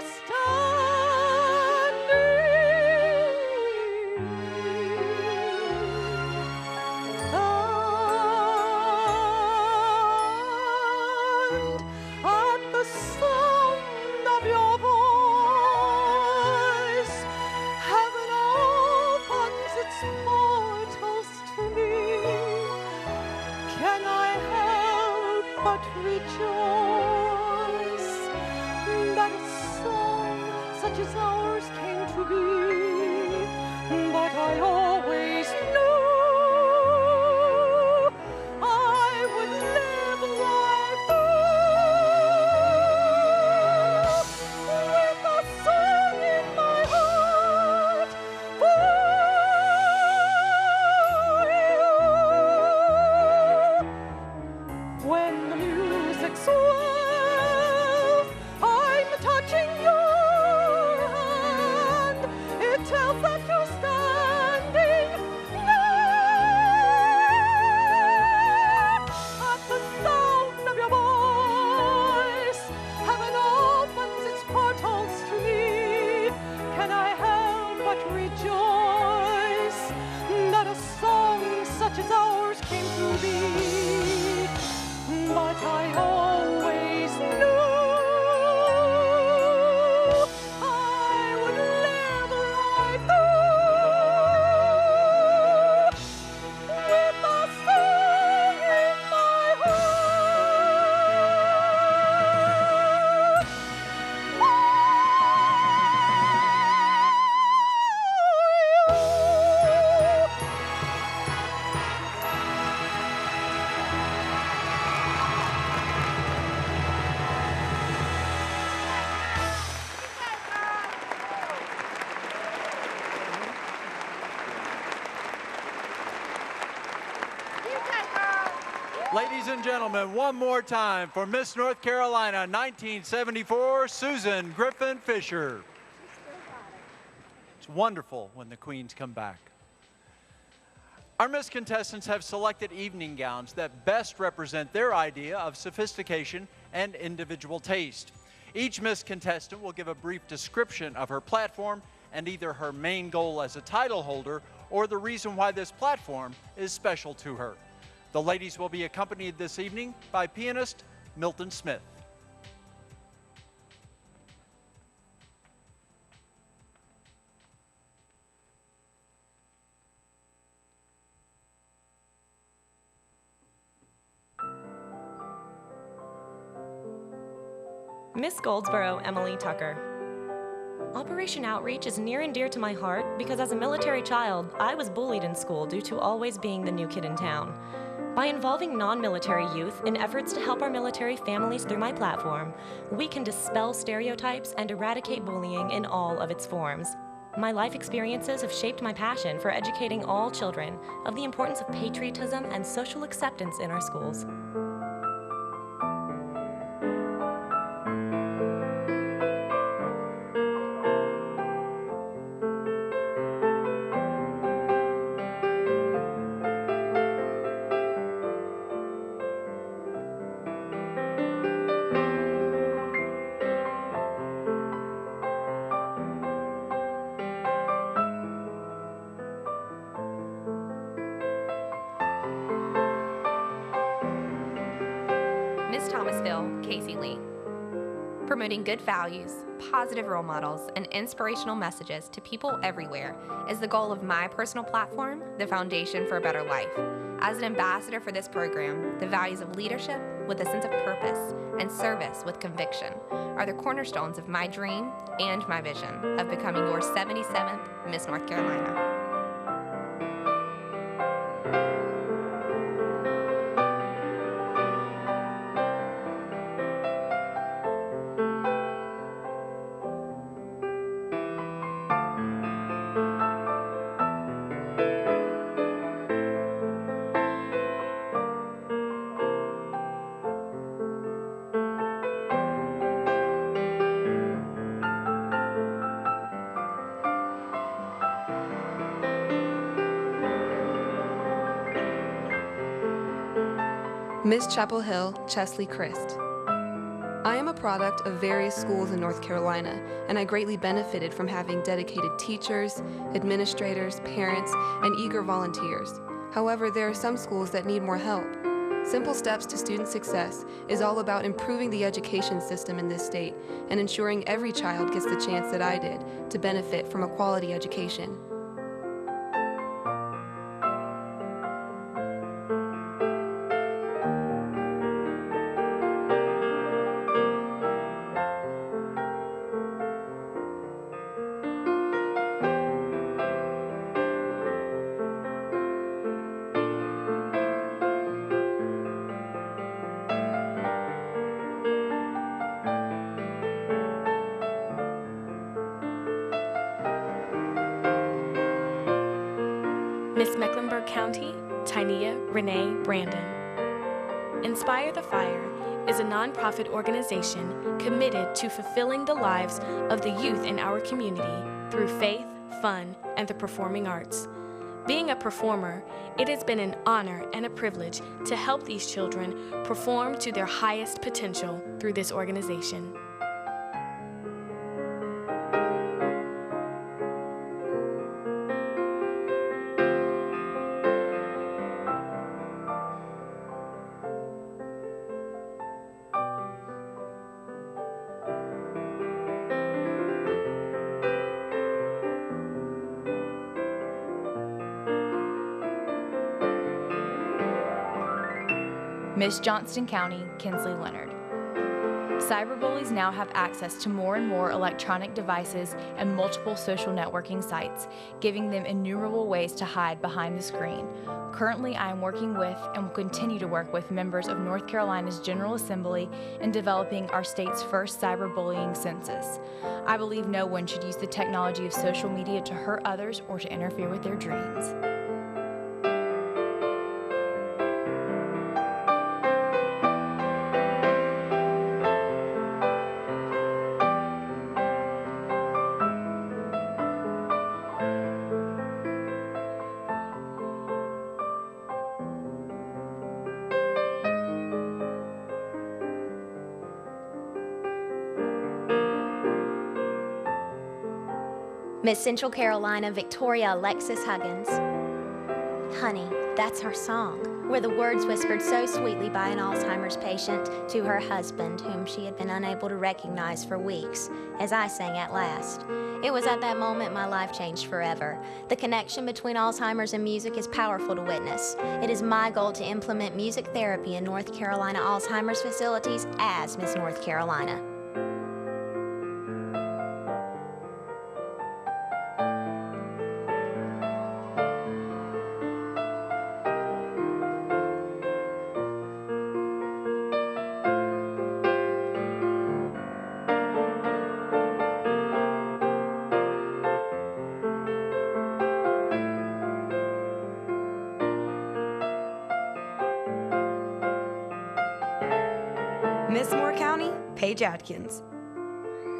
rejoice that a song such as ours came to be, but I always knew I would live life through with a song in my heart for you. When the music swells, I'm touching your hand. It tells that you're standing near. At the sound of your voice, heaven opens its portals to me. Can I help but rejoice that a song such as ours came to be? But I always knew I would live life through with a song in my heart. Ladies and gentlemen, one more time for Miss North Carolina 1974, Susan Griffin Fisher. It's wonderful when the queens come back. Our Miss contestants have selected evening gowns that best represent their idea of sophistication and individual taste. Each Miss contestant will give a brief description of her platform and either her main goal as a title holder or the reason why this platform is special to her. The ladies will be accompanied this evening by pianist Milton Smith. Miss Goldsboro Emily Tucker. Operation Outreach is near and dear to my heart because as a military child, I was bullied in school due to always being the new kid in town. By involving non-military youth in efforts to help our military families through my platform, we can dispel stereotypes and eradicate bullying in all of its forms. My life experiences have shaped my passion for educating all children of the importance of patriotism and social acceptance in our schools. Miss Thomasville, Casey Lee. Promoting good values, positive role models, and inspirational messages to people everywhere is the goal of my personal platform, The Foundation for a Better Life. As an ambassador for this program, the values of leadership with a sense of purpose and service with conviction are the cornerstones of my dream and my vision of becoming your 77th Miss North Carolina. Miss Chapel Hill, Chesley Christ. I am a product of various schools in North Carolina, and I greatly benefited from having dedicated teachers, administrators, parents, and eager volunteers. However, there are some schools that need more help. Simple Steps to Student Success is all about improving the education system in this state and ensuring every child gets the chance that I did to benefit from a quality education. Miss Mecklenburg County, Tynia Renee Brandon. Inspire the Fire is a nonprofit organization committed to fulfilling the lives of the youth in our community through faith, fun, and the performing arts. Being a performer, it has been an honor and a privilege to help these children perform to their highest potential through this organization. Miss Johnston County, Kinsley Leonard. Cyberbullies now have access to more and more electronic devices and multiple social networking sites, giving them innumerable ways to hide behind the screen. Currently, I am working with and will continue to work with members of North Carolina's General Assembly in developing our state's first cyberbullying census. I believe no one should use the technology of social media to hurt others or to interfere with their dreams. Miss Central Carolina, Victoria Alexis Huggins. Honey, that's her song, were the words whispered so sweetly by an Alzheimer's patient to her husband, whom she had been unable to recognize for weeks, as I sang at last. It was at that moment my life changed forever. The connection between Alzheimer's and music is powerful to witness. It is my goal to implement music therapy in North Carolina Alzheimer's facilities as Miss North Carolina. Paige Adkins.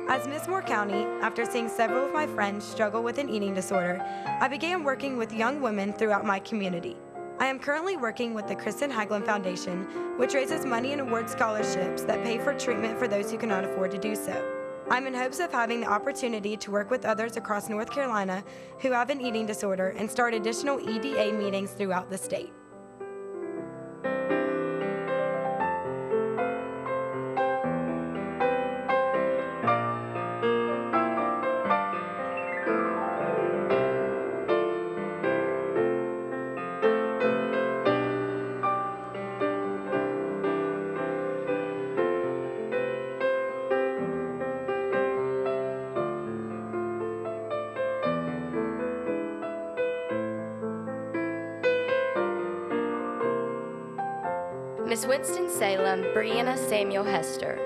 As Miss Moore County, after seeing several of my friends struggle with an eating disorder, I began working with young women throughout my community. I am currently working with the Kristen Hagelin Foundation, which raises money and awards scholarships that pay for treatment for those who cannot afford to do so. I'm in hopes of having the opportunity to work with others across North Carolina who have an eating disorder and start additional EDA meetings throughout the state. Miss Winston-Salem, Brianna Samuel Hester.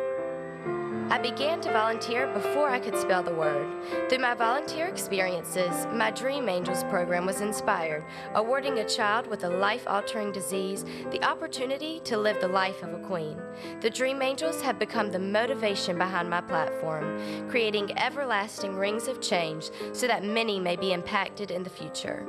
I began to volunteer before I could spell the word. Through my volunteer experiences, my Dream Angels program was inspired, awarding a child with a life-altering disease the opportunity to live the life of a queen. The Dream Angels have become the motivation behind my platform, creating everlasting rings of change so that many may be impacted in the future.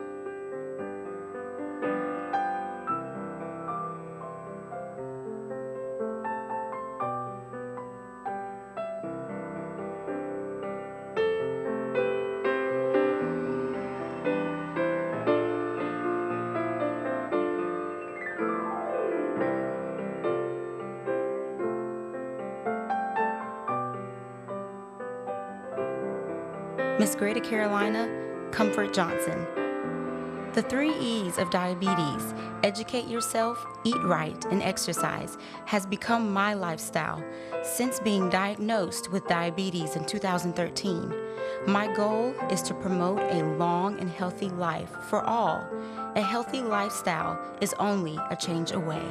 Miss Greater Carolina, Comfort Johnson. The 3 E's of diabetes, educate yourself, eat right, and exercise, has become my lifestyle since being diagnosed with diabetes in 2013. My goal is to promote a long and healthy life for all. A healthy lifestyle is only a change away.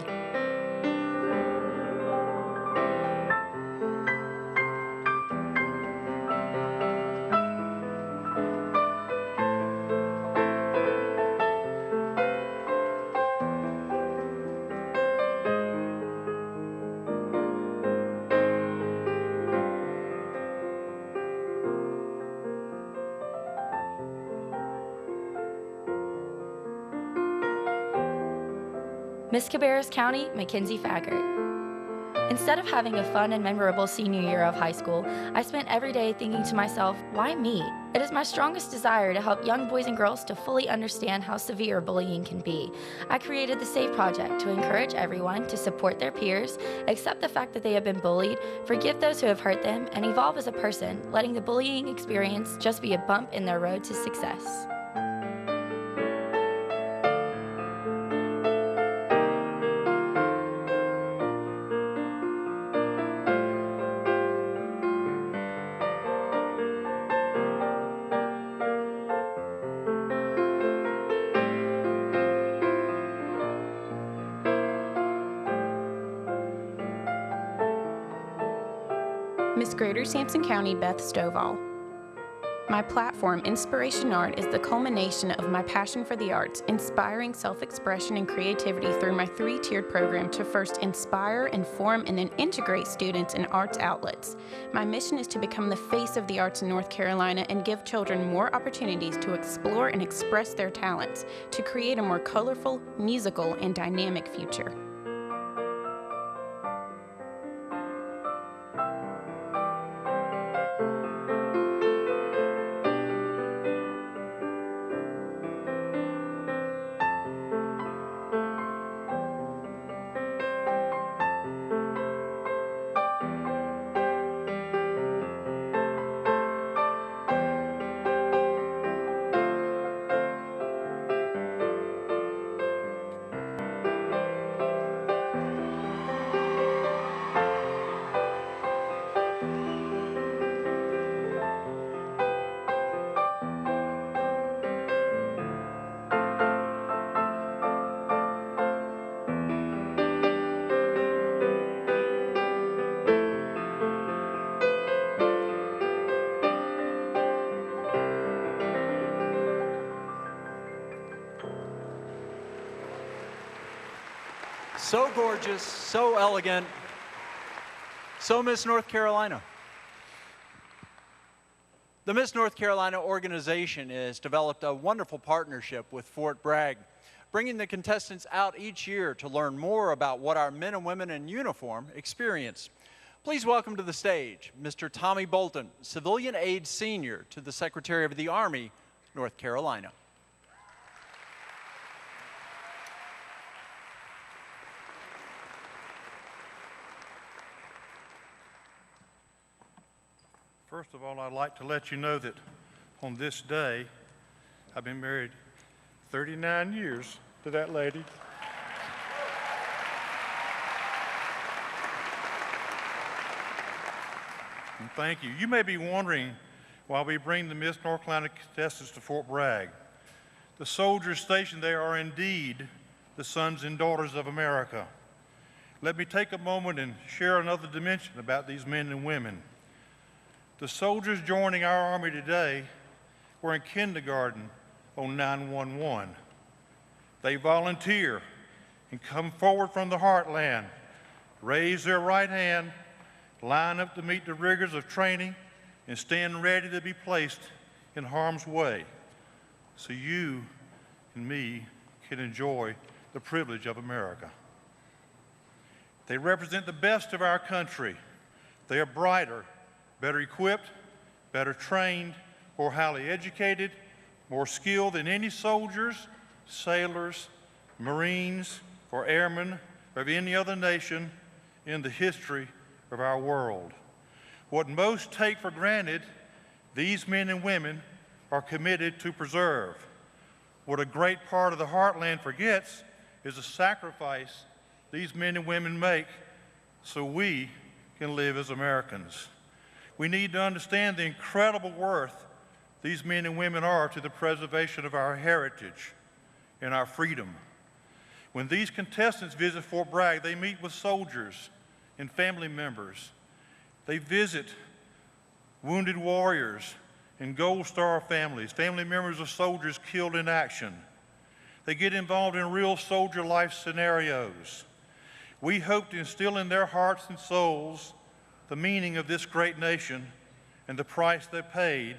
Miss Cabarrus County, Mackenzie Faggart. Instead of having a fun and memorable senior year of high school, I spent every day thinking to myself, why me? It is my strongest desire to help young boys and girls to fully understand how severe bullying can be. I created the SAVE Project to encourage everyone to support their peers, accept the fact that they have been bullied, forgive those who have hurt them, and evolve as a person, letting the bullying experience just be a bump in their road to success. Miss Greater Sampson County, Beth Stovall. My platform, Inspiration Art, is the culmination of my passion for the arts, inspiring self-expression and creativity through my 3-tiered program to first inspire, inform, and then integrate students in arts outlets. My mission is to become the face of the arts in North Carolina and give children more opportunities to explore and express their talents, to create a more colorful, musical, and dynamic future. So gorgeous, so elegant, So, Miss North Carolina. The Miss North Carolina organization has developed a wonderful partnership with Fort Bragg, bringing the contestants out each year to learn more about what our men and women in uniform experience. Please welcome to the stage Mr. Tommy Bolton, Civilian Aide Senior to the Secretary of the Army, North Carolina. First of all, I'd like to let you know that on this day, I've been married 39 years to that lady. And thank you. You may be wondering why we bring the Miss North Carolina contestants to Fort Bragg. The soldiers stationed there are indeed the sons and daughters of America. Let me take a moment and share another dimension about these men and women. The soldiers joining our Army today were in kindergarten on 9/11. They volunteer and come forward from the heartland, raise their right hand, line up to meet the rigors of training, and stand ready to be placed in harm's way so you and me can enjoy the privilege of America. They represent the best of our country. They are brighter, better equipped, better trained, more highly educated, more skilled than any soldiers, sailors, Marines, or airmen of any other nation in the history of our world. What most take for granted, these men and women are committed to preserve. What a great part of the heartland forgets is the sacrifice these men and women make so we can live as Americans. We need to understand the incredible worth these men and women are to the preservation of our heritage and our freedom. When these contestants visit Fort Bragg, they meet with soldiers and family members. They visit wounded warriors and Gold Star families, family members of soldiers killed in action. They get involved in real soldier life scenarios. We hope to instill in their hearts and souls the meaning of this great nation and the price they paid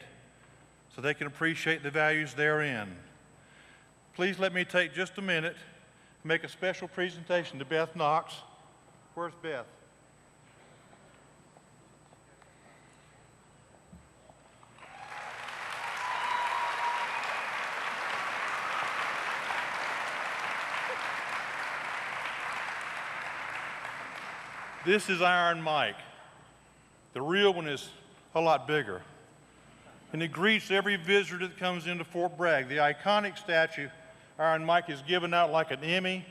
so they can appreciate the values therein. Please let me take just a minute and make a special presentation to Beth Knox. Where's Beth? This is Iron Mike. The real one is a lot bigger. And it greets every visitor that comes into Fort Bragg. The iconic statue, Iron Mike, is given out like an Emmy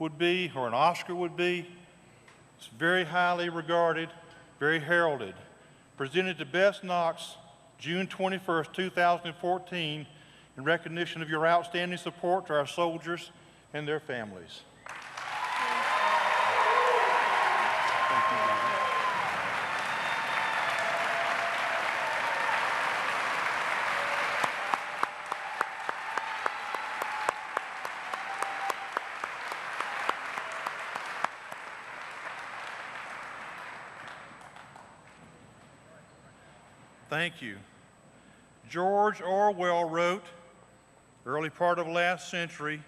would be or an Oscar would be. It's very highly regarded, very heralded. Presented to Beth Knox, June 21st, 2014, in recognition of your outstanding support to our soldiers and their families. Thank you. George Orwell wrote, early part of last century,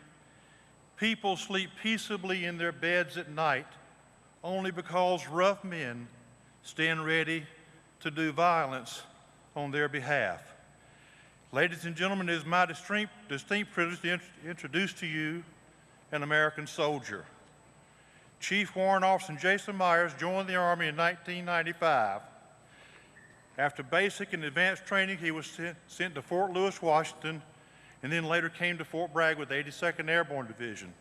people sleep peaceably in their beds at night only because rough men stand ready to do violence on their behalf. Ladies and gentlemen, it is my distinct privilege to introduce to you an American soldier. Chief Warrant Officer Jason Myers joined the Army in 1995. After basic and advanced training, he was sent to Fort Lewis, Washington, and then later came to Fort Bragg with the 82nd Airborne Division.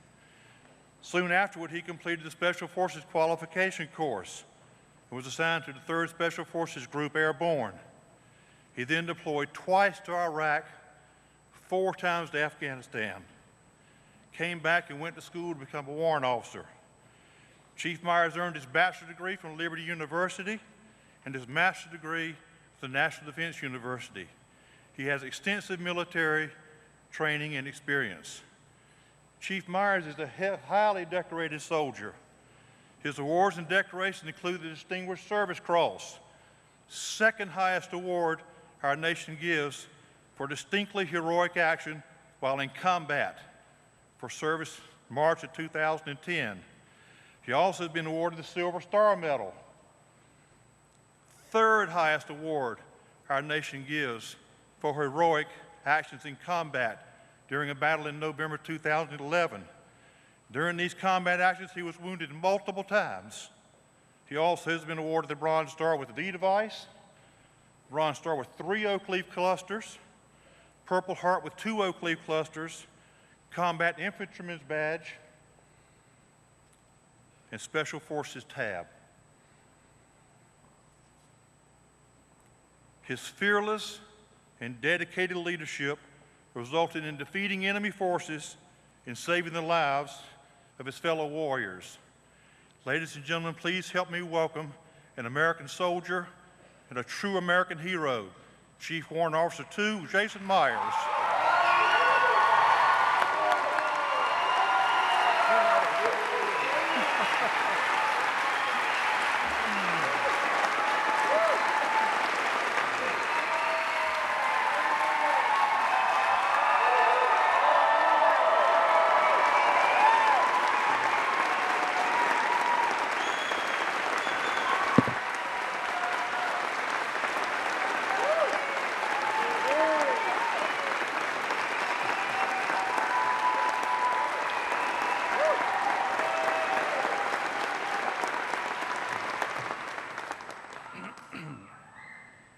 Soon afterward, he completed the Special Forces Qualification Course and was assigned to the 3rd Special Forces Group Airborne. He then deployed twice to Iraq, 4 times to Afghanistan. Came back and went to school to become a warrant officer. Chief Myers earned his bachelor's degree from Liberty University and his master's degree from the National Defense University. He has extensive military training and experience. Chief Myers is a highly decorated soldier. His awards and decorations include the Distinguished Service Cross, second highest award our nation gives for distinctly heroic action while in combat for service March of 2010. He also has been awarded the Silver Star Medal, third highest award our nation gives for heroic actions in combat during a battle in November 2011. During these combat actions, he was wounded multiple times. He also has been awarded the Bronze Star with the D device, Bronze Star with 3 oak leaf clusters, Purple Heart with 2 oak leaf clusters, Combat Infantryman's Badge, and Special Forces tab. His fearless and dedicated leadership resulted in defeating enemy forces and saving the lives of his fellow warriors. Ladies and gentlemen, please help me welcome an American soldier and a true American hero, Chief Warrant Officer II, Jason Myers.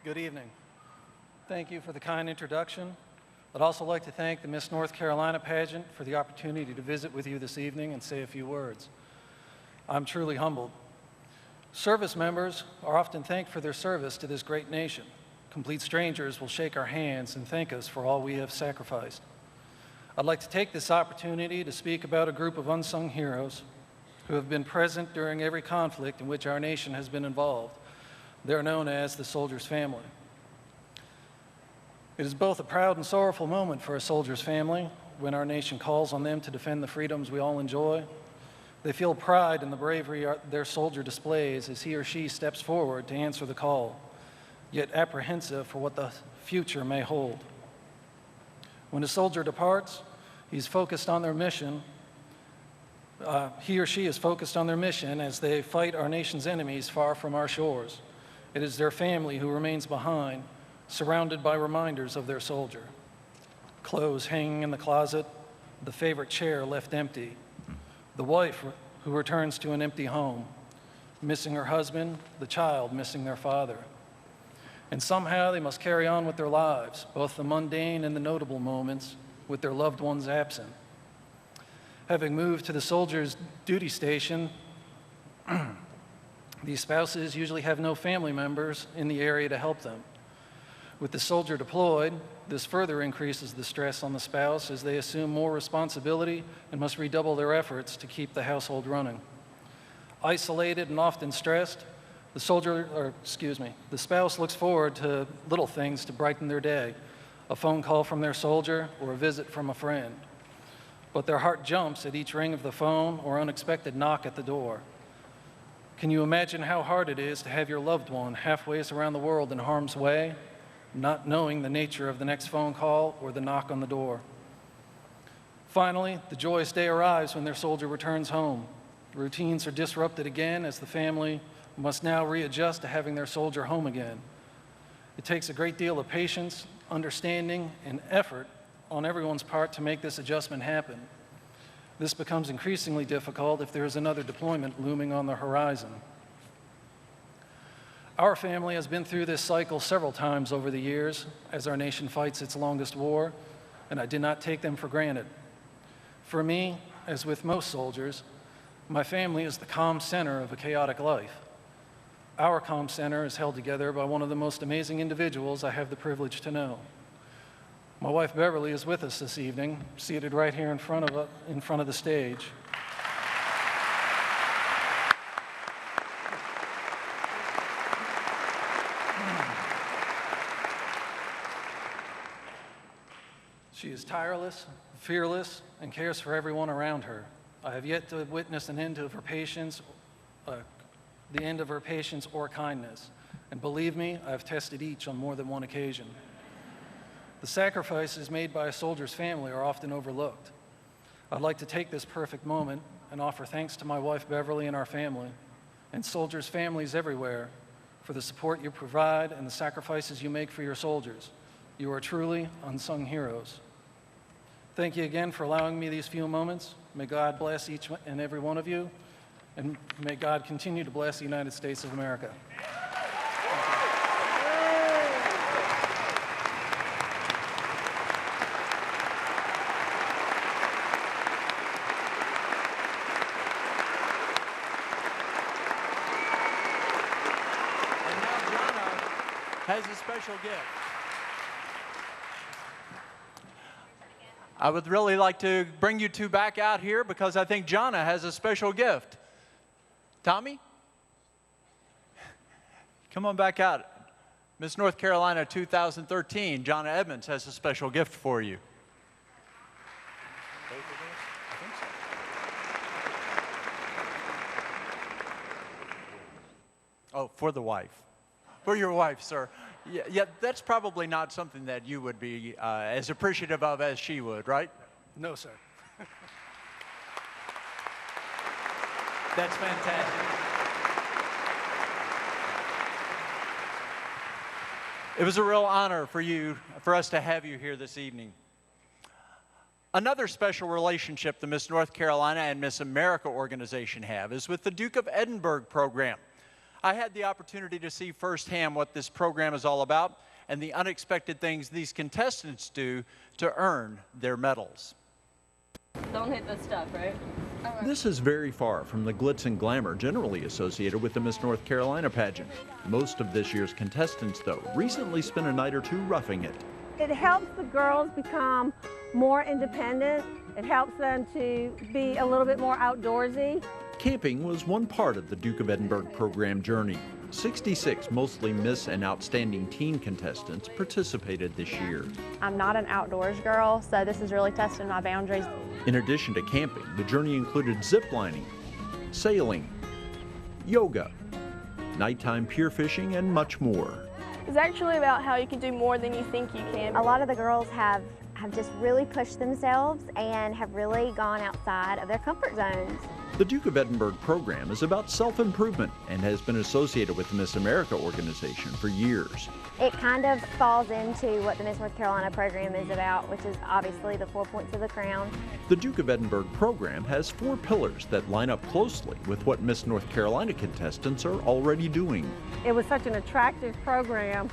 Good evening. Thank you for the kind introduction. I'd also like to thank the Miss North Carolina pageant for the opportunity to visit with you this evening and say a few words. I'm truly humbled. Service members are often thanked for their service to this great nation. Complete strangers will shake our hands and thank us for all we have sacrificed. I'd like to take this opportunity to speak about a group of unsung heroes who have been present during every conflict in which our nation has been involved. They're known as the soldier's family. It is both a proud and sorrowful moment for a soldier's family when our nation calls on them to defend the freedoms we all enjoy. They feel pride in the bravery their soldier displays as he or she steps forward to answer the call, yet apprehensive for what the future may hold. When a soldier departs, he's focused on their mission. He or she is focused on their mission as they fight our nation's enemies far from our shores. It is their family who remains behind, surrounded by reminders of their soldier. Clothes hanging in the closet, the favorite chair left empty, the wife who returns to an empty home, missing her husband, the child missing their father. And somehow they must carry on with their lives, both the mundane and the notable moments, with their loved ones absent. Having moved to the soldier's duty station, these spouses usually have no family members in the area to help them. With the soldier deployed, this further increases the stress on the spouse as they assume more responsibility and must redouble their efforts to keep the household running. Isolated and often stressed, the spouse looks forward to little things to brighten their day, a phone call from their soldier or a visit from a friend. But their heart jumps at each ring of the phone or unexpected knock at the door. Can you imagine how hard it is to have your loved one halfway around the world in harm's way, not knowing the nature of the next phone call or the knock on the door? Finally, the joyous day arrives when their soldier returns home. Routines are disrupted again as the family must now readjust to having their soldier home again. It takes a great deal of patience, understanding, and effort on everyone's part to make this adjustment happen. This becomes increasingly difficult if there is another deployment looming on the horizon. Our family has been through this cycle several times over the years as our nation fights its longest war, and I did not take them for granted. For me, as with most soldiers, my family is the calm center of a chaotic life. Our calm center is held together by one of the most amazing individuals I have the privilege to know. My wife Beverly is with us this evening, seated right here in front of the stage. She is tireless, fearless, and cares for everyone around her. I have yet to witness an end of her patience the end of her patience or kindness. And believe me, I've tested each on more than one occasion. The sacrifices made by a soldier's family are often overlooked. I'd like to take this perfect moment and offer thanks to my wife Beverly and our family, and soldiers' families everywhere, for the support you provide and the sacrifices you make for your soldiers. You are truly unsung heroes. Thank you again for allowing me these few moments. May God bless each and every one of you, and may God continue to bless the United States of America. Has a special gift. I would really like to bring you two back out here because I think Jonna has a special gift. Tommy? Come on back out. Miss North Carolina 2013, Jonna Edmonds has a special gift for you. Oh, for the wife. For your wife, sir. Yeah, that's probably not something that you would be as appreciative of as she would, right? No, sir. That's fantastic. It was a real honor for us to have you here this evening. Another special relationship the Miss North Carolina and Miss America organization have is with the Duke of Edinburgh program. I had the opportunity to see firsthand what this program is all about and the unexpected things these contestants do to earn their medals. Don't hit the stuff, right? This is very far from the glitz and glamour generally associated with the Miss North Carolina pageant. Most of this year's contestants, though, recently spent a night or two roughing it. It helps the girls become more independent. It helps them to be a little bit more outdoorsy. Camping was one part of the Duke of Edinburgh program journey. 66 mostly Miss and Outstanding Teen contestants participated this year. I'm not an outdoors girl, so this is really testing my boundaries. In addition to camping, the journey included ziplining, sailing, yoga, nighttime pier fishing, and much more. It's actually about how you can do more than you think you can. A lot of the girls have just really pushed themselves and have really gone outside of their comfort zones. The Duke of Edinburgh program is about self-improvement and has been associated with the Miss America organization for years. It kind of falls into what the Miss North Carolina program is about, which is obviously the 4 points of the crown. The Duke of Edinburgh program has 4 pillars that line up closely with what Miss North Carolina contestants are already doing. It was such an attractive program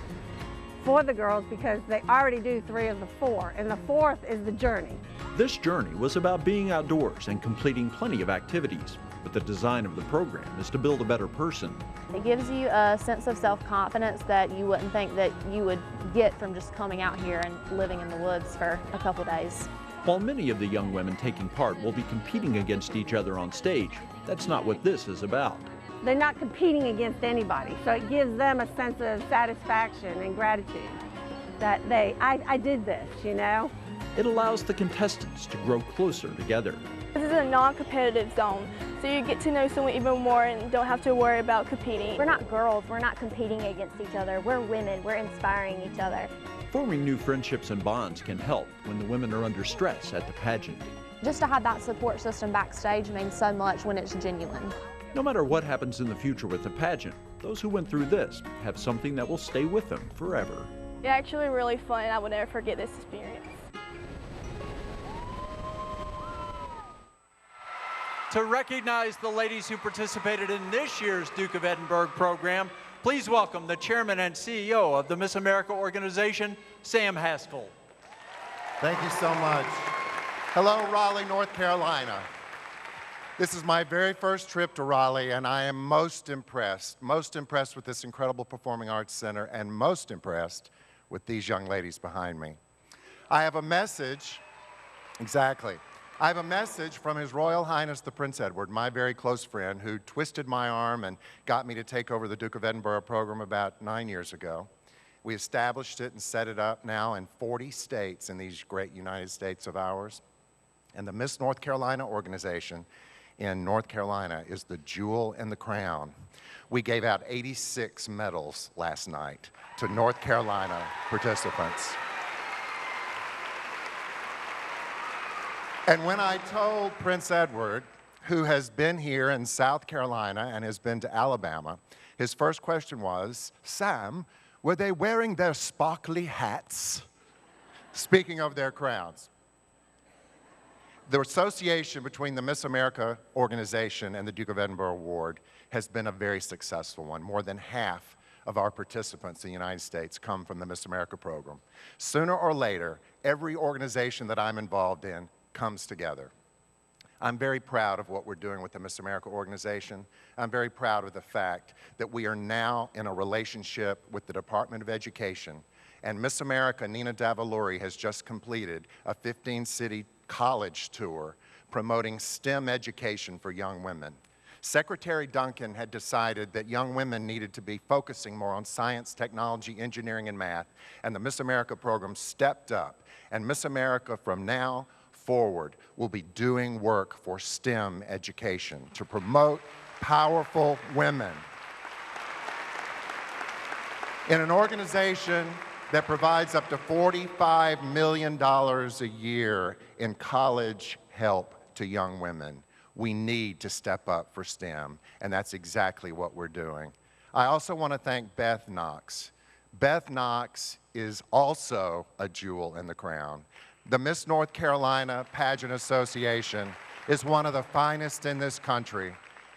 for the girls because they already do 3 of the 4, and the 4th is the journey. This journey was about being outdoors and completing plenty of activities, but the design of the program is to build a better person. It gives you a sense of self-confidence that you wouldn't think that you would get from just coming out here and living in the woods for a couple days. While many of the young women taking part will be competing against each other on stage, that's not what this is about. They're not competing against anybody, so it gives them a sense of satisfaction and gratitude that I did this, you know? It allows the contestants to grow closer together. This is a non-competitive zone, so you get to know someone even more and don't have to worry about competing. We're not girls, we're not competing against each other, we're women, we're inspiring each other. Forming new friendships and bonds can help when the women are under stress at the pageant. Just to have that support system backstage means so much when it's genuine. No matter what happens in the future with the pageant, those who went through this have something that will stay with them forever. It's actually really fun, and I will never forget this experience. To recognize the ladies who participated in this year's Duke of Edinburgh program, please welcome the chairman and CEO of the Miss America organization, Sam Haskell. Thank you so much. Hello, Raleigh, North Carolina. This is my very first trip to Raleigh, and I am most impressed with this incredible Performing Arts Center, and most impressed with these young ladies behind me. I have a message, exactly. I have a message from His Royal Highness the Prince Edward, my very close friend, who twisted my arm and got me to take over the Duke of Edinburgh program about 9 years ago. We established it and set it up now in 40 states in these great United States of ours. And the Miss North Carolina organization in North Carolina is the jewel in the crown. We gave out 86 medals last night to North Carolina participants. And when I told Prince Edward, who has been here in South Carolina and has been to Alabama, his first question was, Sam, were they wearing their sparkly hats? Speaking of their crowns. The association between the Miss America organization and the Duke of Edinburgh Award has been a very successful one. More than half of our participants in the United States come from the Miss America program. Sooner or later, every organization that I'm involved in comes together. I'm very proud of what we're doing with the Miss America organization. I'm very proud of the fact that we are now in a relationship with the Department of Education. And Miss America, Nina Davalori, has just completed a 15-city college tour promoting STEM education for young women. Secretary Duncan had decided that young women needed to be focusing more on science, technology, engineering, and math, and the Miss America program stepped up. And Miss America, from now forward, will be doing work for STEM education to promote powerful women. In an organization that provides up to $45 million a year in college help to young women, we need to step up for STEM, and that's exactly what we're doing. I also want to thank Beth Knox. Beth Knox is also a jewel in the crown. The Miss North Carolina Pageant Association is one of the finest in this country,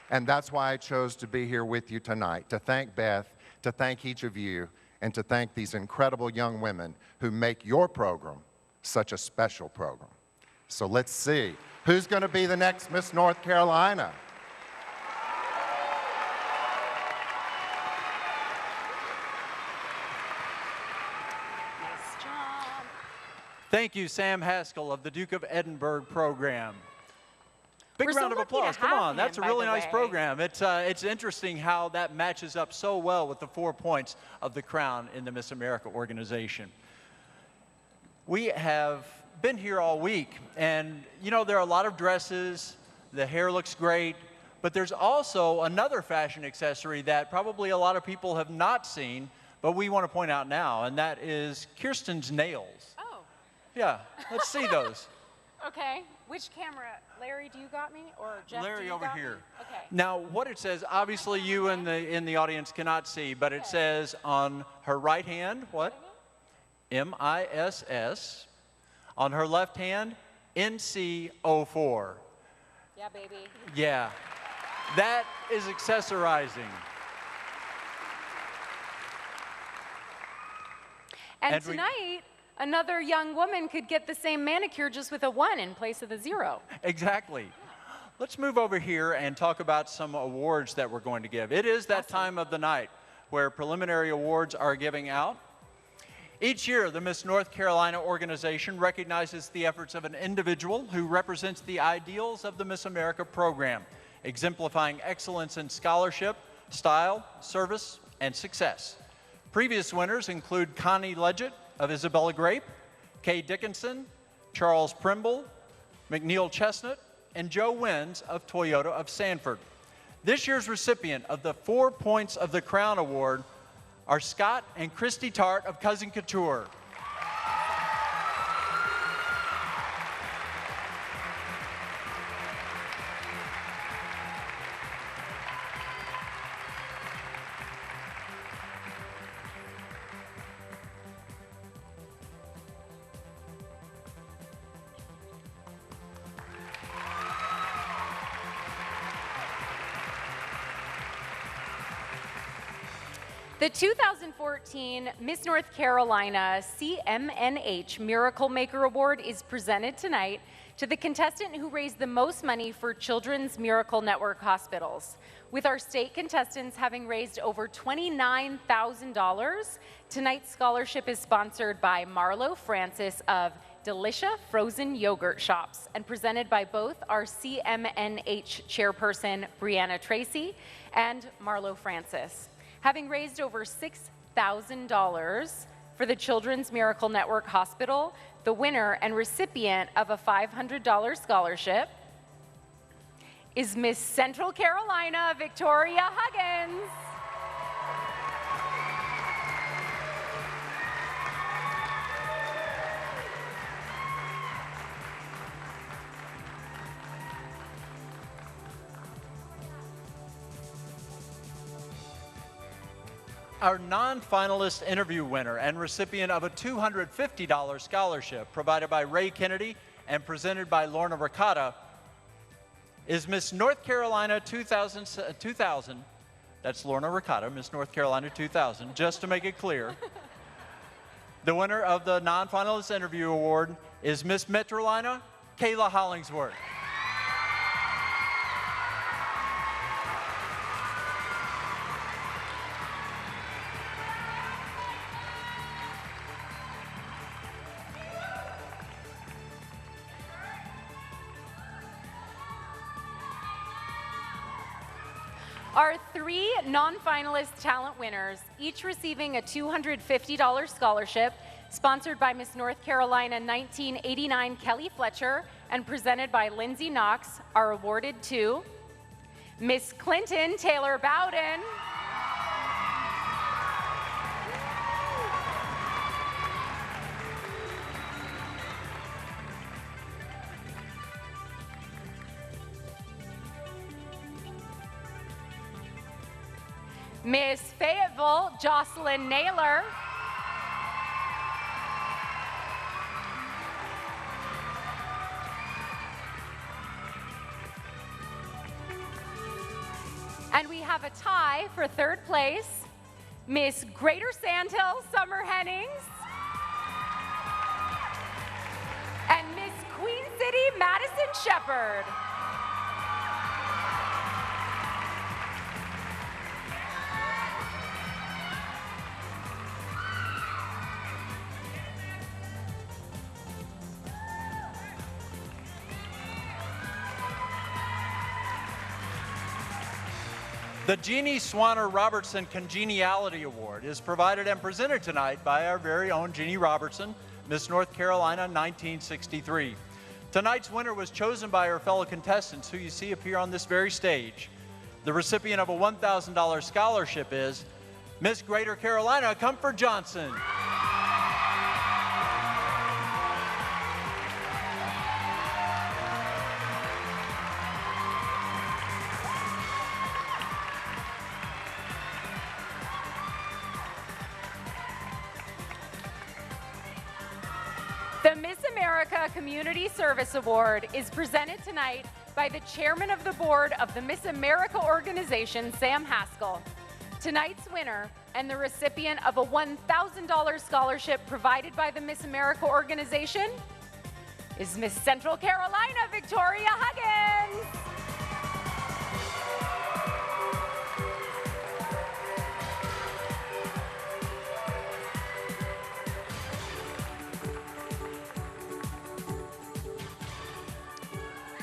and that's why I chose to be here with you tonight, to thank Beth, to thank each of you, and to thank these incredible young women who make your program such a special program. So let's see, who's going to be the next Miss North Carolina? Thank you, Sam Haskell of the Duke of Edinburgh program. Big round of applause. Come on, that's a really nice program. It's interesting how that matches up so well with the 4 points of the crown in the Miss America organization. We have been here all week, and you know, there are a lot of dresses, the hair looks great, but there's also another fashion accessory that probably a lot of people have not seen, but we want to point out now, and that is Kirsten's nails. Oh. Yeah, let's see those. Okay, which camera? Larry, do you got me, or Jeff? Larry, do you over got here. Me? Okay. Now, what it says, obviously you in the audience cannot see, but it says on her right hand, what? MISS. On her left hand, NC04. Yeah, baby. Yeah, that is accessorizing. And tonight, another young woman could get the same manicure just with a 1 in place of the 0. Exactly. Let's move over here and talk about some awards that we're going to give. It is that time of the night where preliminary awards are giving out. Each year, the Miss North Carolina organization recognizes the efforts of an individual who represents the ideals of the Miss America program, exemplifying excellence in scholarship, style, service, and success. Previous winners include Connie Leggett of Isabella Grape, Kay Dickinson, Charles Primble, McNeil Chestnut, and Joe Wins of Toyota of Sanford. This year's recipient of the 4 points of the Crown Award are Scott and Christy Tart of Cousin Couture. The 2014 Miss North Carolina CMNH Miracle Maker Award is presented tonight to the contestant who raised the most money for Children's Miracle Network hospitals. With our state contestants having raised over $29,000, tonight's scholarship is sponsored by Marlo Francis of Delicia Frozen Yogurt Shops and presented by both our CMNH chairperson, Brianna Tracy, and Marlo Francis. Having raised over $6,000 for the Children's Miracle Network Hospital, the winner and recipient of a $500 scholarship is Miss Central Carolina, Victoria Huggins. Our non-finalist interview winner and recipient of a $250 scholarship provided by Ray Kennedy and presented by Lorna Ricotta is Miss North Carolina 2000, that's Lorna Ricotta, Miss North Carolina 2000, just to make it clear. The winner of the non-finalist interview award is Miss Metrolina, Kayla Hollingsworth. Our three non-finalist talent winners, each receiving a $250 scholarship, sponsored by Miss North Carolina 1989 Kelly Fletcher and presented by Lindsay Knox, are awarded to Miss Clinton Taylor Bowden, Miss Fayetteville Jocelyn Naylor, and we have a tie for third place, Miss Greater Sandhill Summer Hennings, and Miss Queen City Madison Shepherd. The Jeannie Swanner Robertson Congeniality Award is provided and presented tonight by our very own Jeannie Robertson, Miss North Carolina 1963. Tonight's winner was chosen by her fellow contestants who you see appear on this very stage. The recipient of a $1,000 scholarship is Miss Greater Carolina Comfort Johnson. The Miss America Community Service Award is presented tonight by the Chairman of the Board of the Miss America organization, Sam Haskell. Tonight's winner and the recipient of a $1,000 scholarship provided by the Miss America organization is Miss Central Carolina, Victoria Huggins.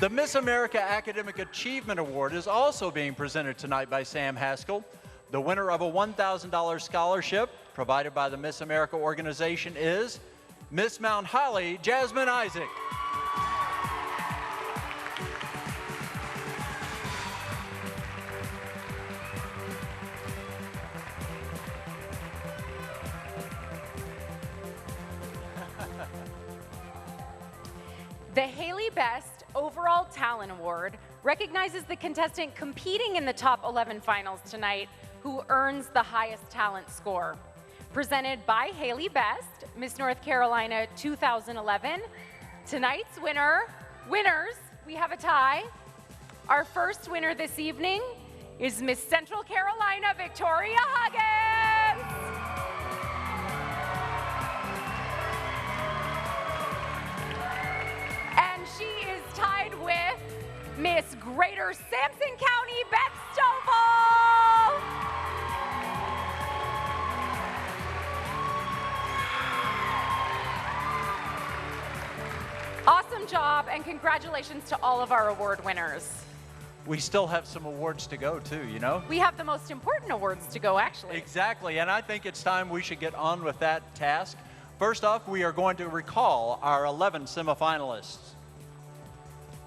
The Miss America Academic Achievement Award is also being presented tonight by Sam Haskell. The winner of a $1,000 scholarship provided by the Miss America organization is Miss Mount Holly, Jasmine Isaac. The Haley Best Overall Talent Award recognizes the contestant competing in the top 11 finals tonight who earns the highest talent score. Presented by Haley Best, Miss North Carolina 2011. Tonight's winners, we have a tie. Our first winner this evening is Miss Central Carolina, Victoria Huggins. And she is tied with Miss Greater Sampson County, Beth Stovall. Awesome job, and congratulations to all of our award winners. We still have some awards to go too, you know? We have the most important awards to go, actually. Exactly, and I think it's time we should get on with that task. First off, we are going to recall our 11 semifinalists.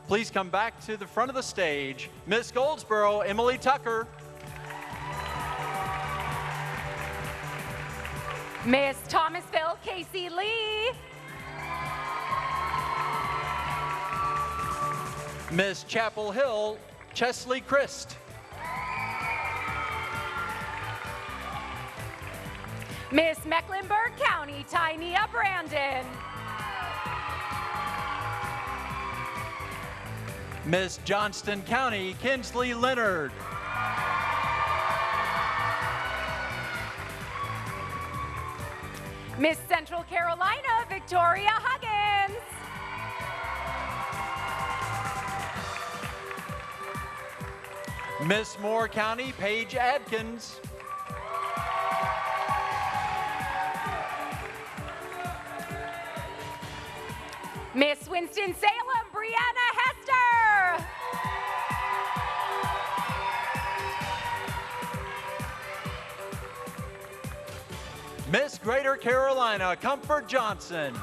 Please come back to the front of the stage. Miss Goldsboro, Emily Tucker. Miss Thomasville, Casey Lee. Miss Chapel Hill, Chesley Christ. Miss Mecklenburg County, Tynia Brandon. Miss Johnston County, Kinsley Leonard. Miss Central Carolina, Victoria Huggins. Miss Moore County, Paige Adkins. Miss Winston-Salem, Brianna Hester. Miss Greater Carolina, Comfort Johnson.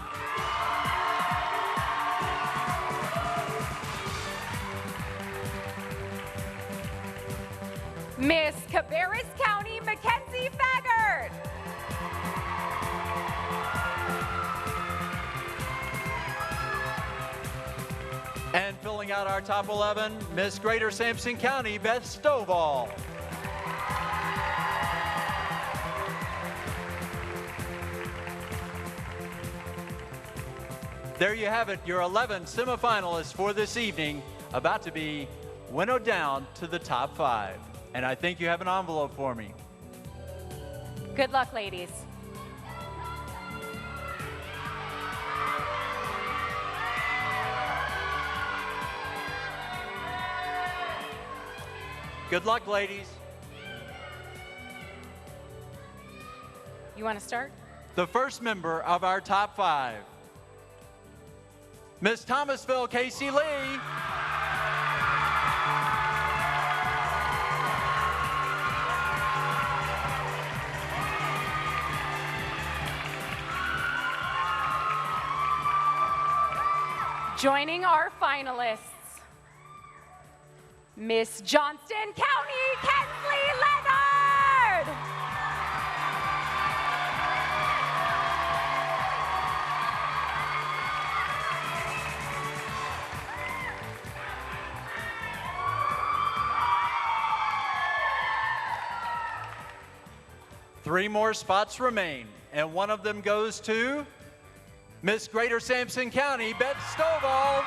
Miss Cabarrus County, Mackenzie Faggart. And filling out our top 11, Miss Greater Sampson County, Beth Stovall. There you have it, your 11 semifinalists for this evening, about to be winnowed down to the top 5. And I think you have an envelope for me. Good luck, ladies. Good luck, ladies. You want to start? The first member of our top 5, Miss Thomasville, Casey Lee. Joining our finalists, Miss Johnston County, Kinsley Leonard. Three more spots remain, and one of them goes to Miss Greater Sampson County, Beth Stovall.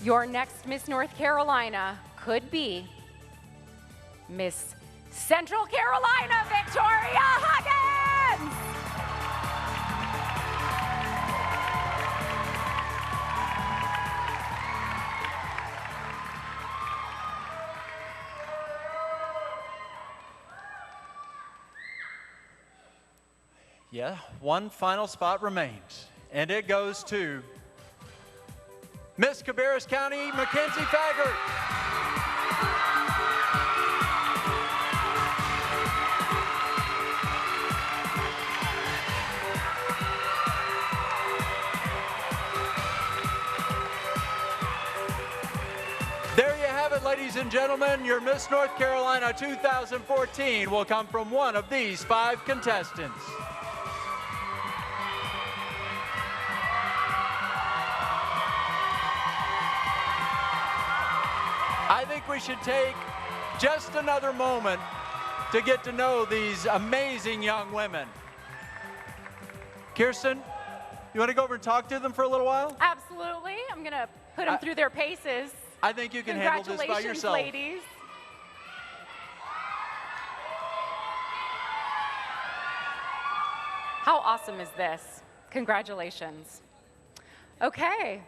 Your next Miss North Carolina could be Miss Central Carolina, Victoria Huggins. Yeah, one final spot remains, and it goes to Miss Cabarrus County, Mackenzie Faggart. There you have it, ladies and gentlemen. Your Miss North Carolina 2014 will come from one of these 5 contestants. I think we should take just another moment to get to know these amazing young women. Kirsten, you want to go over and talk to them for a little while? Absolutely. I'm going to put them through their paces. I think you can handle this by yourself. Ladies. How awesome is this? Congratulations. Okay.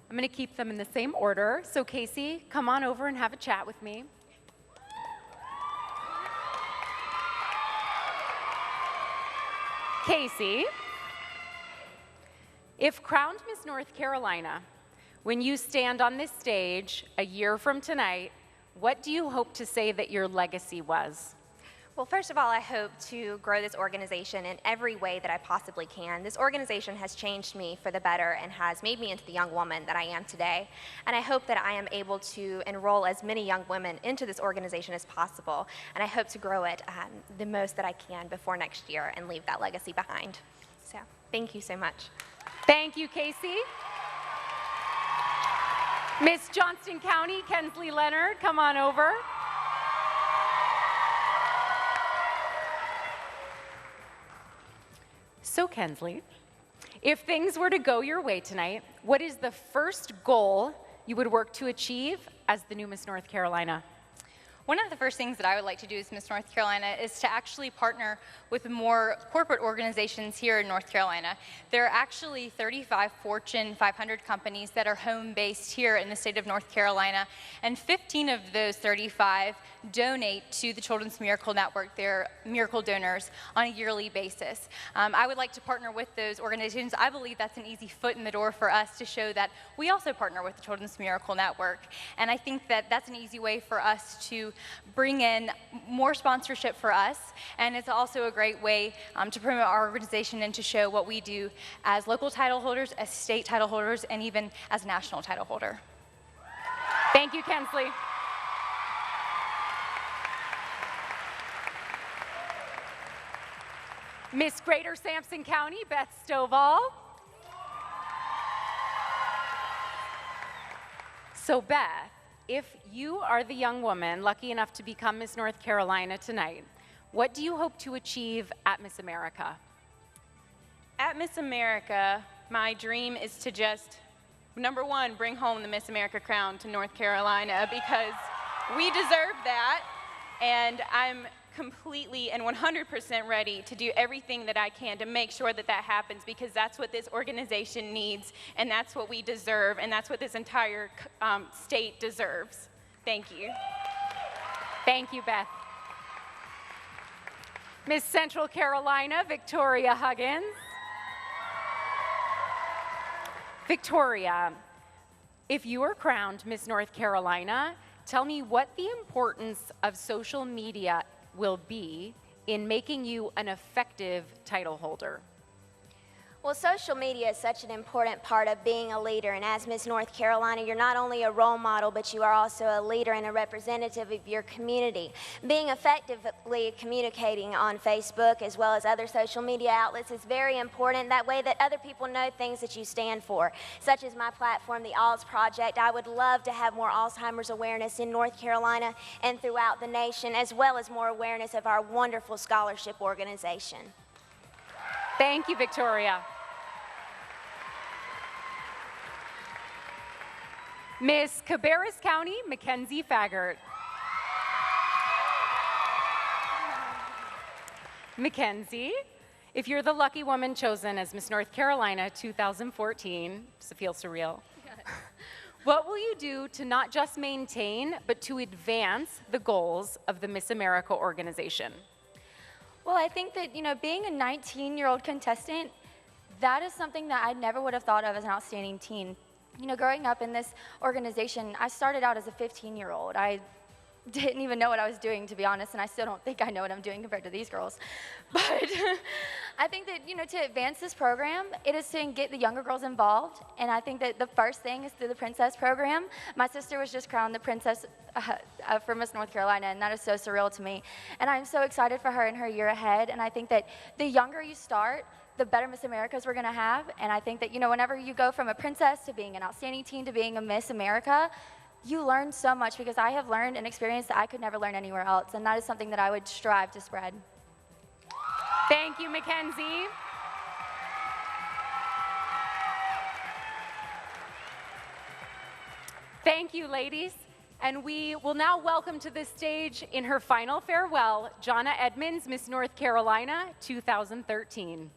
I'm going to keep them in the same order. So Casey, come on over and have a chat with me. Casey, if crowned Miss North Carolina, When you stand on this stage a year from tonight, what do you hope to say that your legacy was? Well, first of all, I hope to grow this organization in every way that I possibly can. This organization has changed me for the better and has made me into the young woman that I am today. And I hope that I am able to enroll as many young women into this organization as possible. And I hope to grow it the most that I can before next year and leave that legacy behind. So, thank you so much. Thank you, Casey. Miss Johnston County, Kensley Leonard, come on over. So Kensley, if things were to go your way tonight, what is the first goal you would work to achieve as the new Miss North Carolina? One of the first things that I would like to do as Miss North Carolina is to actually partner with more corporate organizations here in North Carolina. There are actually 35 Fortune 500 companies that are home-based here in the state of North Carolina, and 15 of those 35 donate to the Children's Miracle Network. They're miracle donors on a yearly basis. I would like to partner with those organizations. I believe that's an easy foot in the door for us to show that we also partner with the Children's Miracle Network. And I think that that's an easy way for us to bring in more sponsorship for us, and it's also a great way to promote our organization and to show what we do as local title holders, as state title holders, and even as a national title holder. Thank you, Kensley. Miss Greater Sampson County, Beth Stovall. So Beth, if you are the young woman lucky enough to become Miss North Carolina tonight, what do you hope to achieve at Miss America? At Miss America, my dream is to just, number one, bring home the Miss America crown to North Carolina, because we deserve that, and I'm completely and 100% ready to do everything that I can to make sure that that happens, because that's what this organization needs, and that's what we deserve, and that's what this entire state deserves. Thank you. Thank you, Beth. Miss Central Carolina, Victoria Huggins. Victoria, if you are crowned Miss North Carolina, tell me what the importance of social media will be in making you an effective title holder. Well, social media is such an important part of being a leader, and as Miss North Carolina, you're not only a role model, but you are also a leader and a representative of your community. Being effectively communicating on Facebook as well as other social media outlets is very important. That way that other people know things that you stand for, such as my platform, the ALS Project. I would love to have more Alzheimer's awareness in North Carolina and throughout the nation, as well as more awareness of our wonderful scholarship organization. Thank you, Victoria. Miss Cabarrus County, Mackenzie Faggart. Mackenzie, if you're the lucky woman chosen as Miss North Carolina 2014, does it feel surreal? What will you do to not just maintain, but to advance the goals of the Miss America organization? Well, I think that, being a 19-year-old contestant, that is something that I never would have thought of as an outstanding teen. Growing up in this organization, I started out as a 15-year-old. I didn't even know what I was doing, to be honest, and I still don't think I know what I'm doing compared to these girls. But I think that, to advance this program, it is to get the younger girls involved, and I think that the first thing is through the Princess program. My sister was just crowned the Princess for Miss North Carolina, and that is so surreal to me. And I'm so excited for her in her year ahead, and I think that the younger you start, the better Miss Americas we're going to have. And I think that, whenever you go from a princess to being an outstanding teen to being a Miss America, you learn so much, because I have learned an experience that I could never learn anywhere else, and that is something that I would strive to spread. Thank you, Mackenzie. Thank you, ladies. And we will now welcome to the stage in her final farewell, Jonna Edmonds, Miss North Carolina 2013.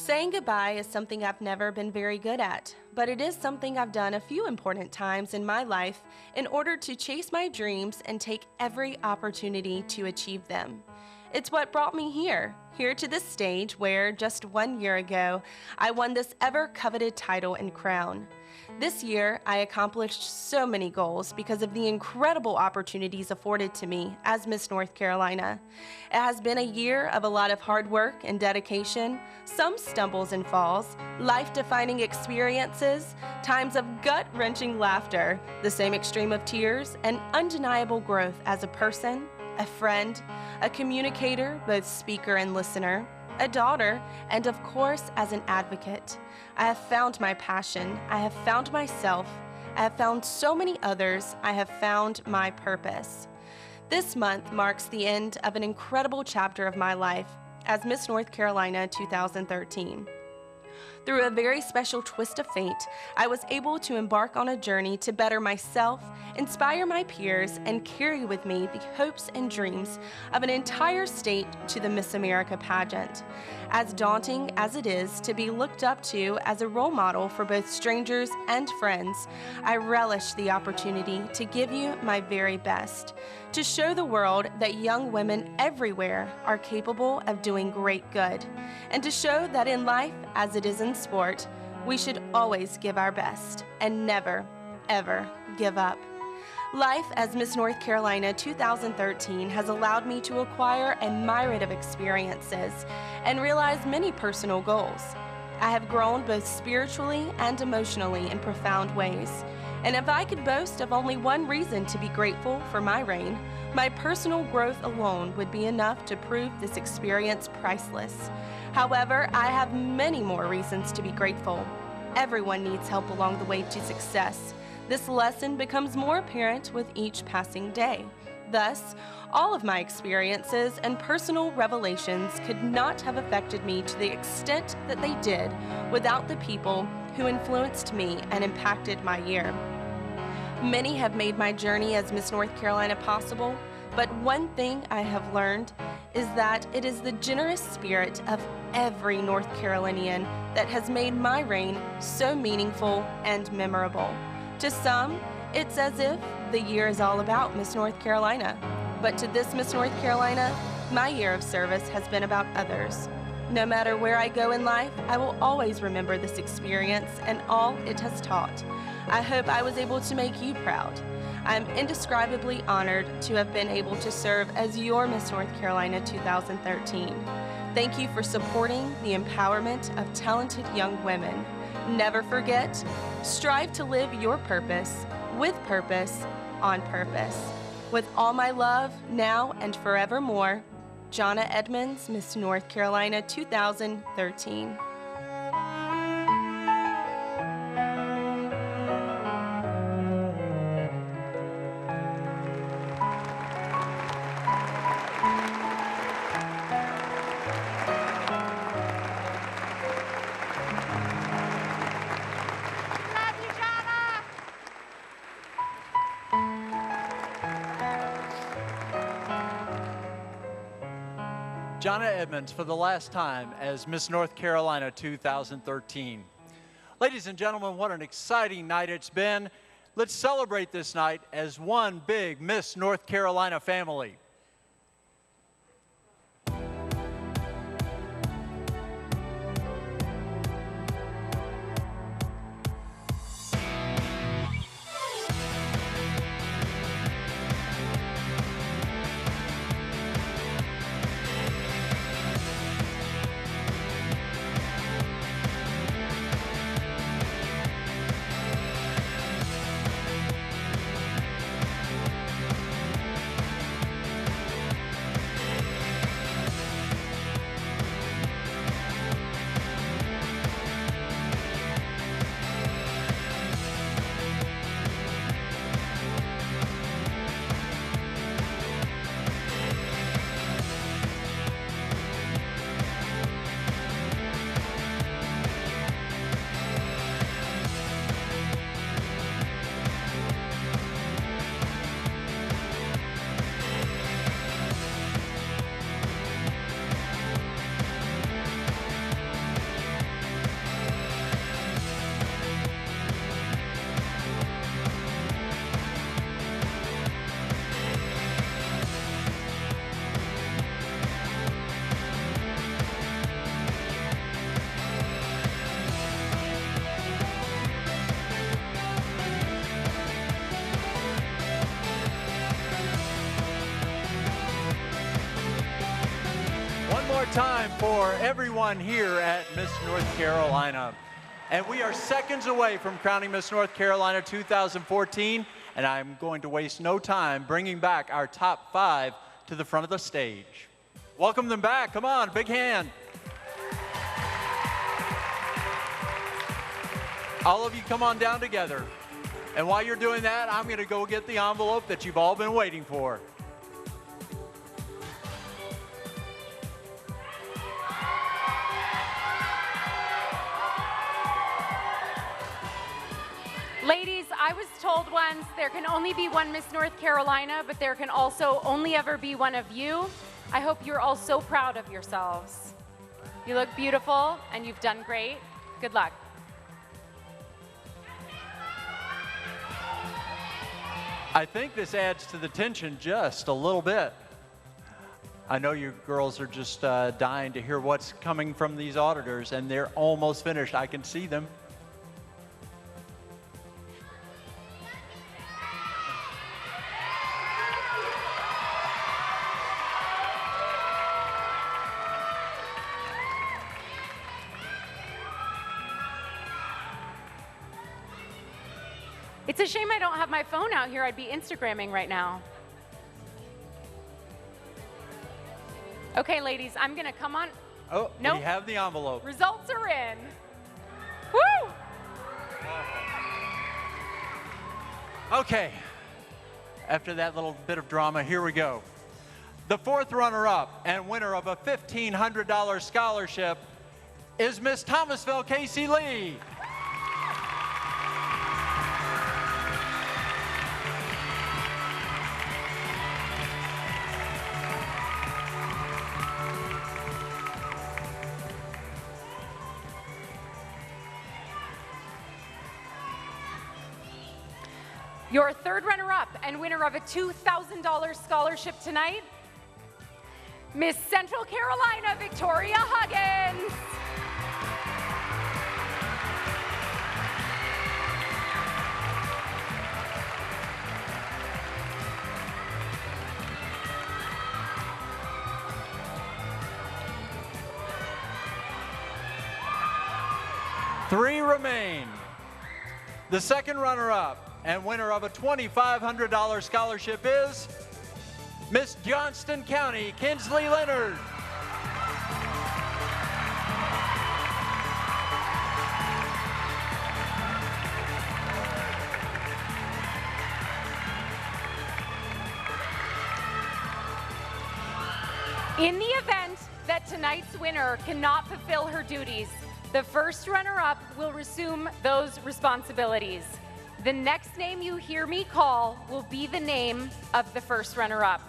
Saying goodbye is something I've never been very good at, but it is something I've done a few important times in my life in order to chase my dreams and take every opportunity to achieve them. It's what brought me here to this stage where just 1 year ago, I won this ever-coveted title and crown. This year, I accomplished so many goals because of the incredible opportunities afforded to me as Miss North Carolina. It has been a year of a lot of hard work and dedication, some stumbles and falls, life-defining experiences, times of gut-wrenching laughter, the same extreme of tears, and undeniable growth as a person, a friend, a communicator, both speaker and listener, a daughter, and of course, as an advocate. I have found my passion. I have found myself. I have found so many others. I have found my purpose. This month marks the end of an incredible chapter of my life as Miss North Carolina 2013. Through a very special twist of fate, I was able to embark on a journey to better myself, inspire my peers, and carry with me the hopes and dreams of an entire state to the Miss America pageant. As daunting as it is to be looked up to as a role model for both strangers and friends, I relish the opportunity to give you my very best, to show the world that young women everywhere are capable of doing great good, and to show that in life, as it is in sport, we should always give our best and never, ever give up. Life as Miss North Carolina 2013 has allowed me to acquire a myriad of experiences and realize many personal goals. I have grown both spiritually and emotionally in profound ways. And if I could boast of only one reason to be grateful for my reign, my personal growth alone would be enough to prove this experience priceless. However, I have many more reasons to be grateful. Everyone needs help along the way to success. This lesson becomes more apparent with each passing day. Thus, all of my experiences and personal revelations could not have affected me to the extent that they did without the people who influenced me and impacted my year. Many have made my journey as Miss North Carolina possible, but one thing I have learned is that it is the generous spirit of every North Carolinian that has made my reign so meaningful and memorable. To some, it's as if the year is all about Miss North Carolina. But to this Miss North Carolina, my year of service has been about others. No matter where I go in life, I will always remember this experience and all it has taught. I hope I was able to make you proud. I'm indescribably honored to have been able to serve as your Miss North Carolina 2013. Thank you for supporting the empowerment of talented young women. Never forget, strive to live your purpose, with purpose, on purpose. With all my love, now and forevermore, Jonna Edmonds, Miss North Carolina 2013. Jonna Edmonds for the last time as Miss North Carolina 2013. Ladies and gentlemen, what an exciting night it's been. Let's celebrate this night as one big Miss North Carolina family. time for everyone here at Miss North Carolina. And we are seconds away from crowning Miss North Carolina 2014, and I'm going to waste no time bringing back our top 5 to the front of the stage. Welcome them back. Come on, big hand. All of you come on down together. And while you're doing that, I'm going to go get the envelope that you've all been waiting for. Ladies, I was told once there can only be one Miss North Carolina, but there can also only ever be one of you. I hope you're all so proud of yourselves. You look beautiful and you've done great. Good luck. I think this adds to the tension just a little bit. I know you girls are just dying to hear what's coming from these auditors, and they're almost finished. I can see them. It's a shame I don't have my phone out here. I'd be Instagramming right now. Okay, ladies, I'm gonna come on. Oh, nope. We have the envelope. Results are in. Woo! Okay, after that little bit of drama, here we go. The 4th runner-up and winner of a $1,500 scholarship is Miss Thomasville Casey Lee. Your 3rd runner-up and winner of a $2,000 scholarship tonight, Miss Central Carolina Victoria Huggins. Three remain. The 2nd runner-up and winner of a $2,500 scholarship is Miss Johnston County, Kinsley Leonard. In the event that tonight's winner cannot fulfill her duties, the 1st runner-up will resume those responsibilities. The next name you hear me call will be the name of the 1st runner-up.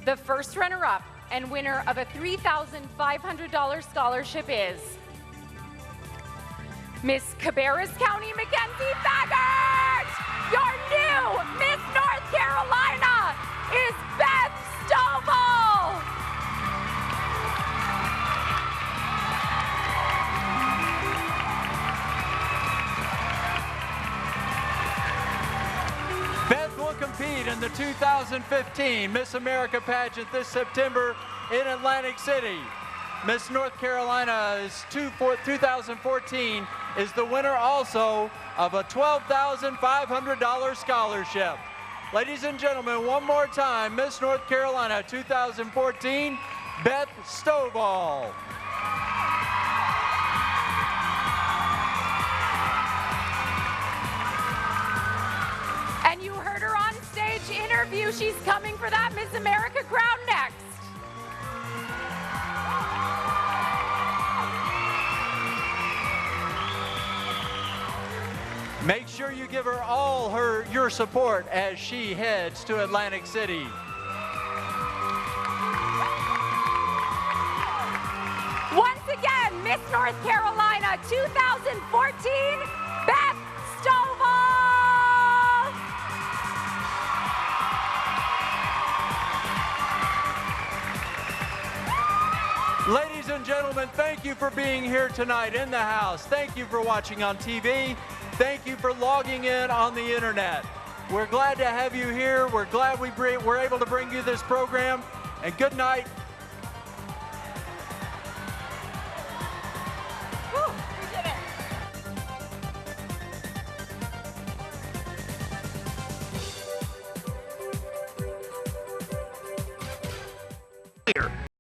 The 1st runner-up and winner of a $3,500 scholarship is Miss Cabarrus County Mackenzie Baggart! Your new Miss North Carolina is Beth Stovall! Beth will compete in the 2015 Miss America pageant this September in Atlantic City. Miss North Carolina's 2014 is the winner also of a $12,500 scholarship. Ladies and gentlemen, one more time, Miss North Carolina 2014, Beth Stovall. And you heard her on stage interview. She's coming for that Miss America crown next. Make sure you give her all your support as she heads to Atlantic City. Once again, Miss North Carolina 2014, Beth Stovall. Ladies and gentlemen, thank you for being here tonight in the house. Thank you for watching on TV. Thank you for logging in on the internet. We're glad to have you here. We're glad we're able to bring you this program. And good night. clear.